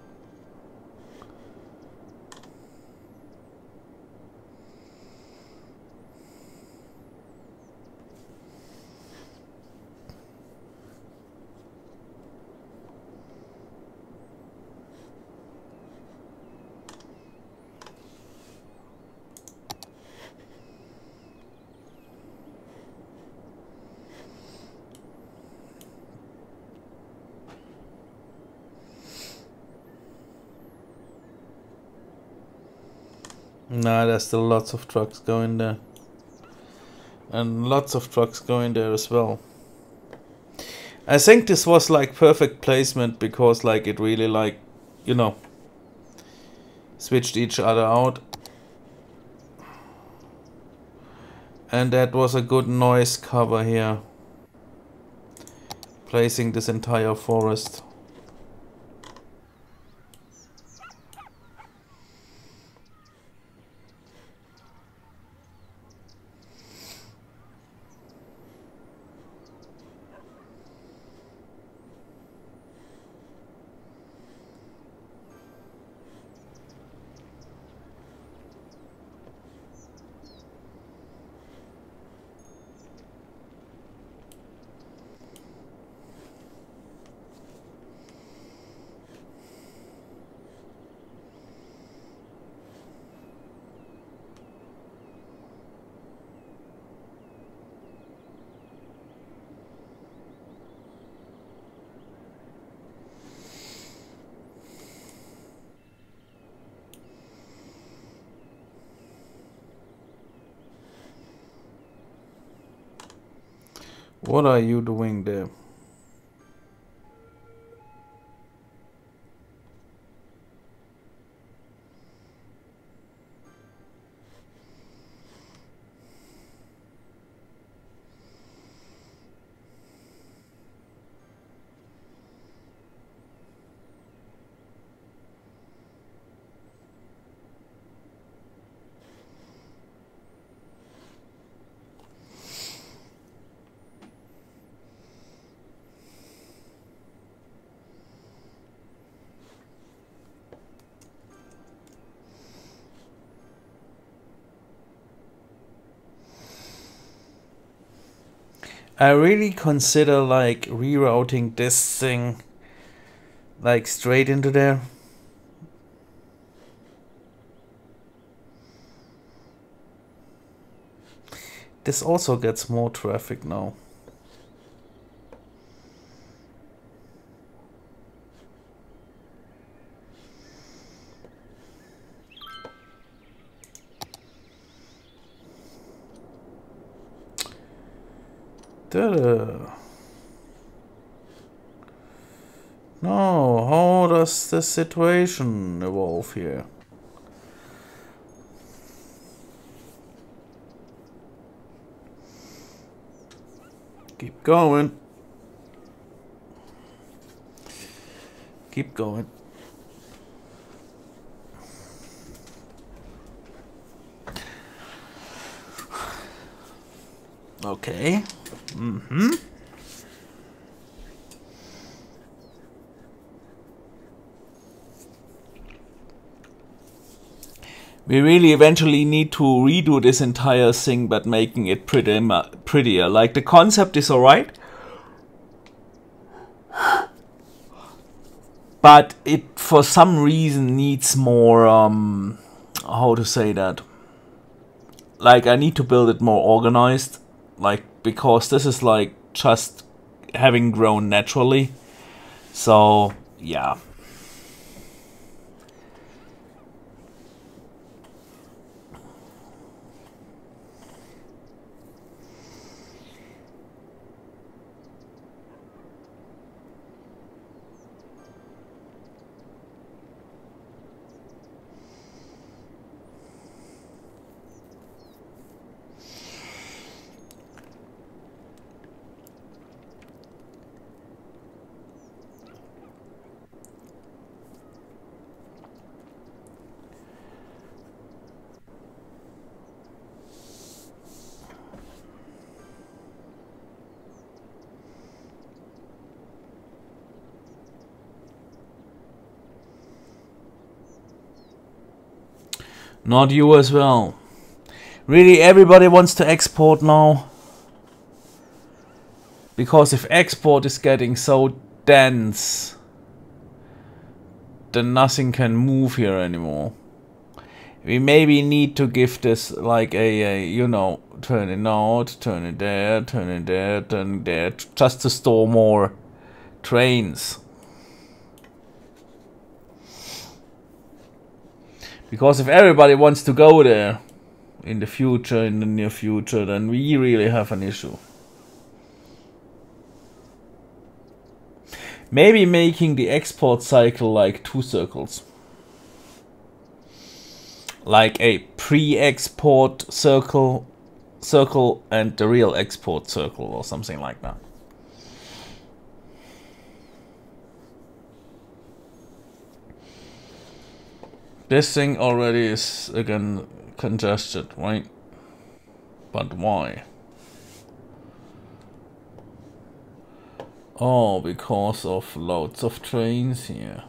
Nah, there's still lots of trucks going there. And lots of trucks going there as well. I think this was like perfect placement because like it really like, you know, switched each other out. And that was a good noise cover here. Placing this entire forest. What are you doing there? I really consider like rerouting this thing like straight into there. This also gets more traffic now. No, how does the situation evolve here? Keep going. Keep going. Okay. We really eventually need to redo this entire thing, but making it prettier. Like, the concept is alright, but it for some reason needs more how to say that. Like, I need to build it more organized, like, because this is like just having grown naturally. So yeah. Not you as well. Really, everybody wants to export now? Because if export is getting so dense, then nothing can move here anymore. We maybe need to give this like a you know, turn it out, turn it there, turn it there, turn it there, just to store more trains. Because if everybody wants to go there in the future, in the near future, then we really have an issue. Maybe making the export cycle like 2 circles. Like a pre-export circle and the real export circle or something like that. This thing already is again congested, right? But why? Oh, because of loads of trains here.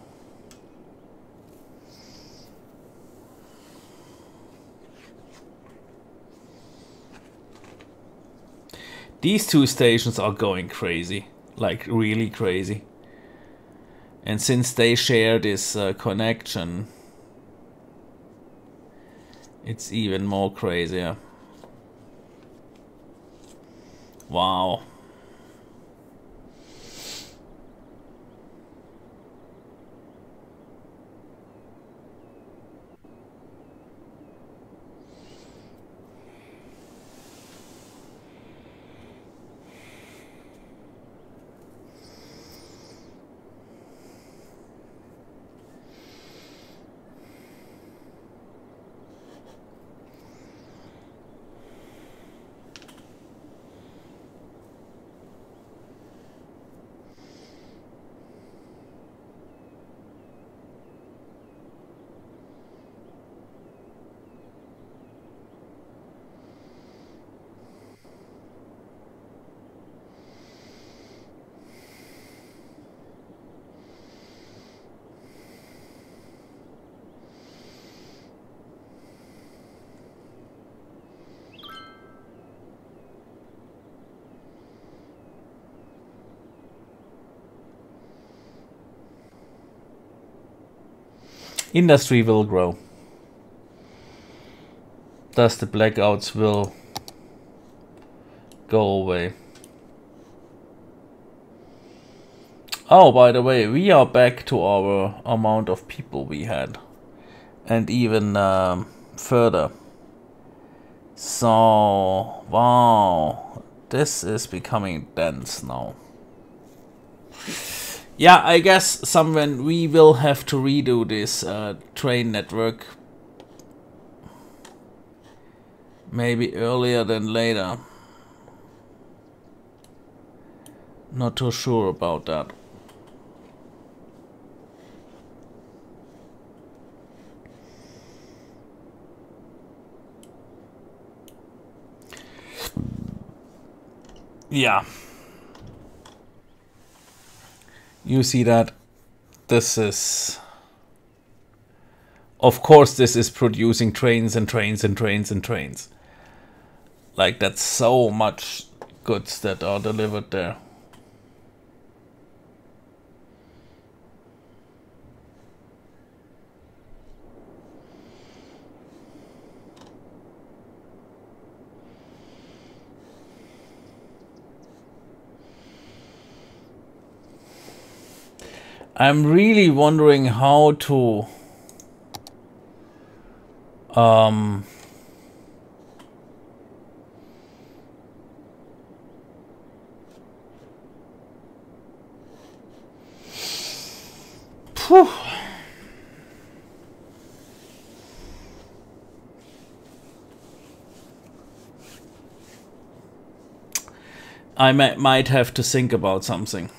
These 2 stations are going crazy, like really crazy. And since they share this connection, it's even more crazier. Wow. Industry will grow. Thus the blackouts will go away. Oh, by the way, we are back to our amount of people we had. And even further. So, wow. This is becoming dense now. Yeah, I guess somewhere we will have to redo this train network. Maybe earlier than later. Not too sure about that. Yeah. You see that this is, of course this is producing trains and trains and trains and trains. Like, that's so much goods that are delivered there. I'm really wondering how to phew. I might have to think about something.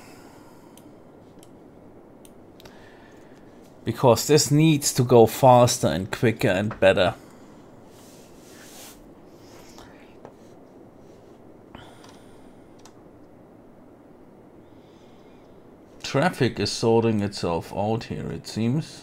Because this needs to go faster and quicker and better. Traffic is sorting itself out here, it seems.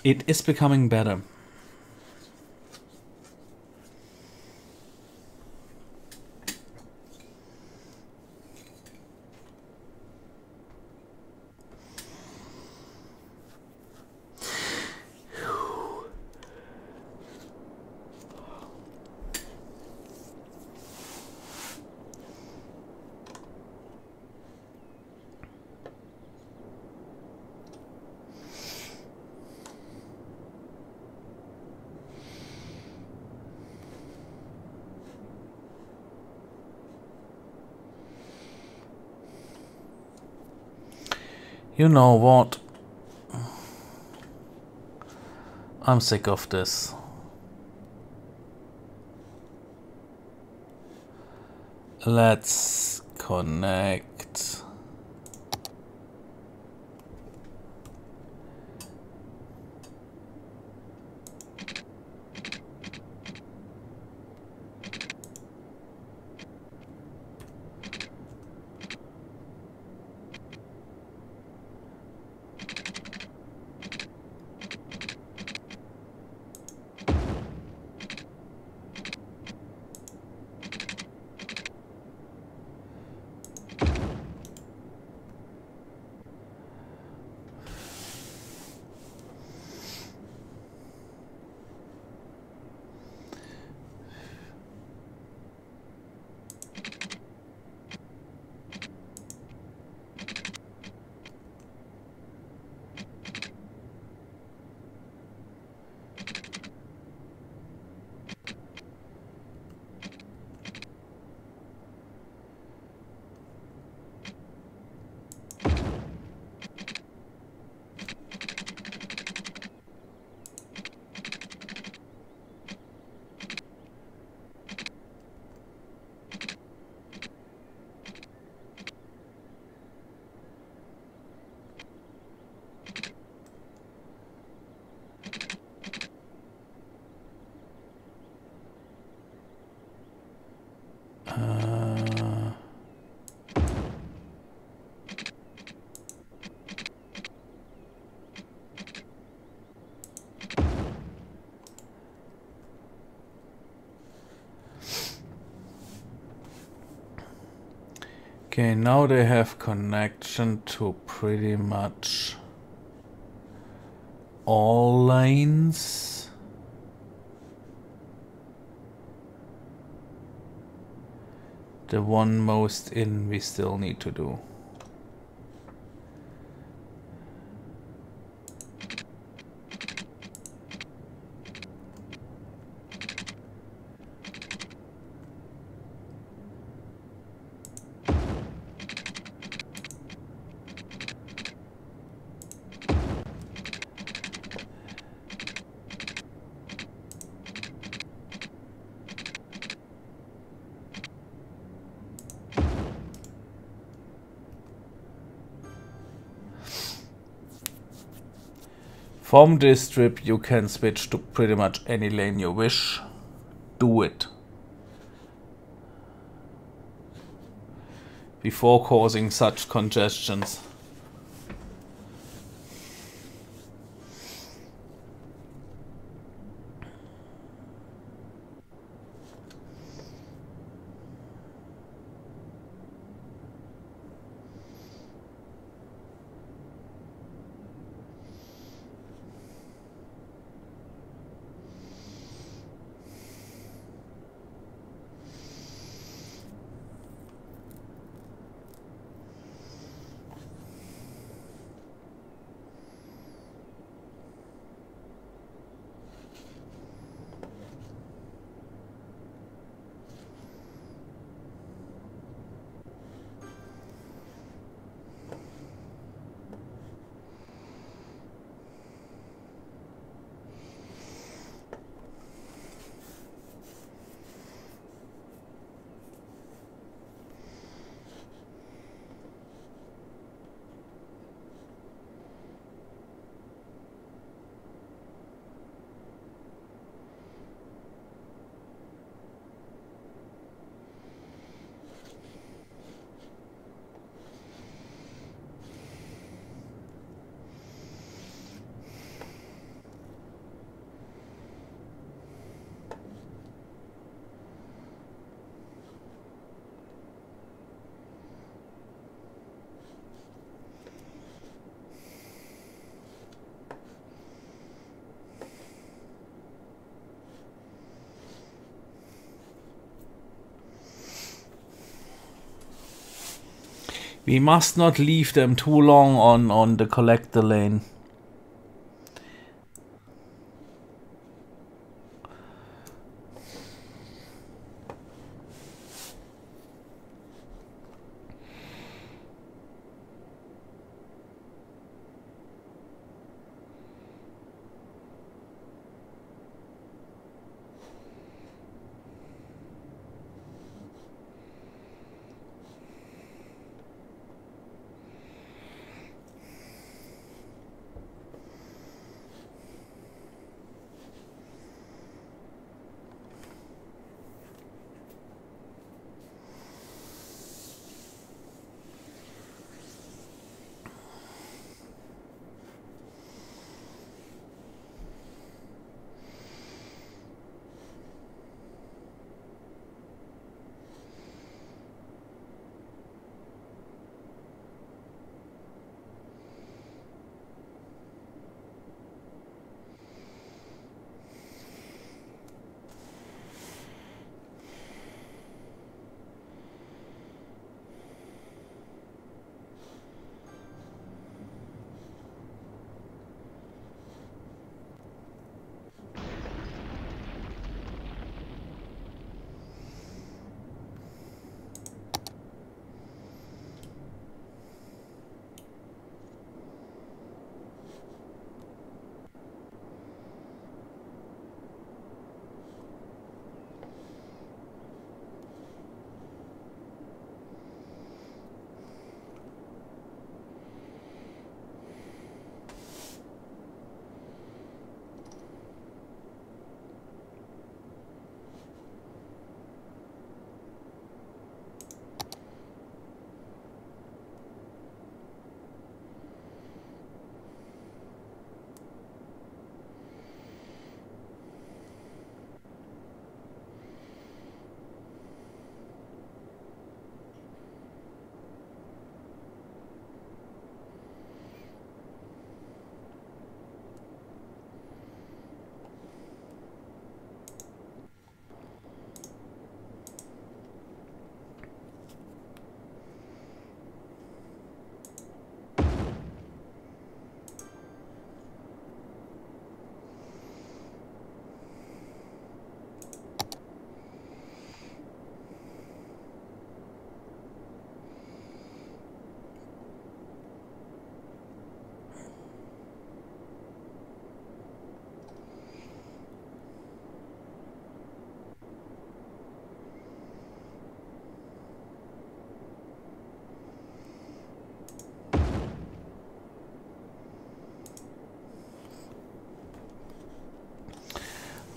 It is becoming better. You know what? I'm sick of this. Let's connect. Okay, now they have connection to pretty much all lanes. The one most in we still need to do. From this strip you can switch to pretty much any lane you wish. Do it. before causing such congestions. We must not leave them too long on the collector lane.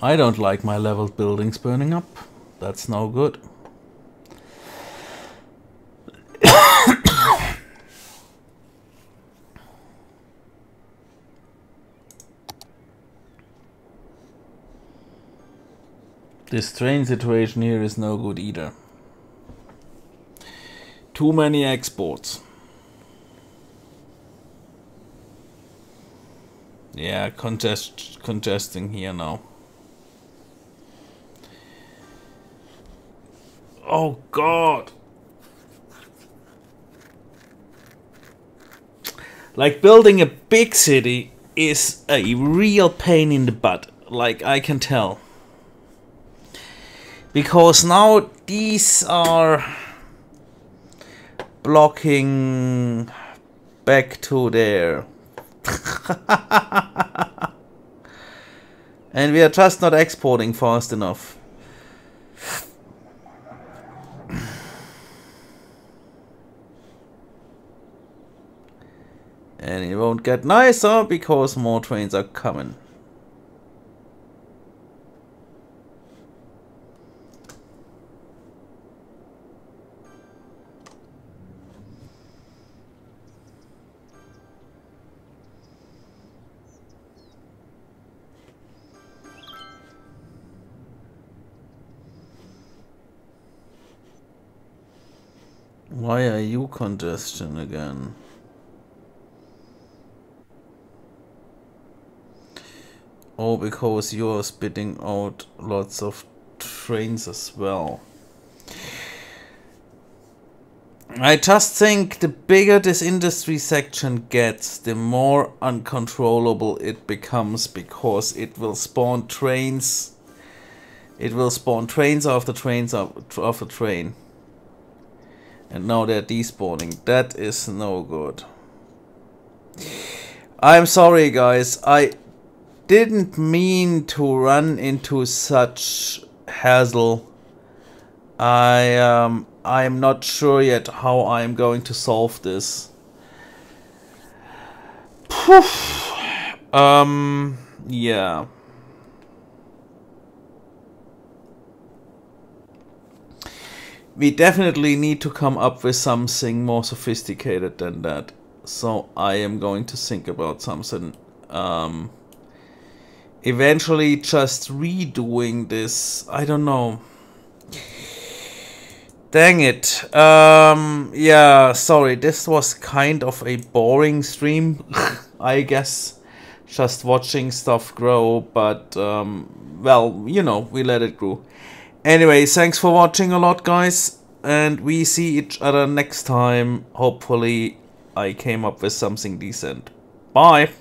I don't like my leveled buildings burning up. That's no good. This train situation here is no good either. Too many exports. Yeah, congesting here now. Oh God! Like, building a big city is a real pain in the butt. Like, I can tell. Because now these are blocking back to there. And we are just not exporting fast enough. And it won't get nicer because more trains are coming. Why are you congestion again? Oh, because you're spitting out lots of trains as well. I just think the bigger this industry section gets, the more uncontrollable it becomes, because it will spawn trains. It will spawn trains after trains after train. And now they're despawning. That is no good. I'm sorry, guys. I didn't mean to run into such hassle. I'm not sure yet how I'm going to solve this. Yeah. We definitely need to come up with something more sophisticated than that. So I am going to think about something. Eventually just redoing this. I don't know. Dang it. Yeah, sorry. This was kind of a boring stream, I guess. Just watching stuff grow. But, well, you know, we let it grow. Anyway, thanks for watching a lot, guys, and we see each other next time. Hopefully I came up with something decent. Bye!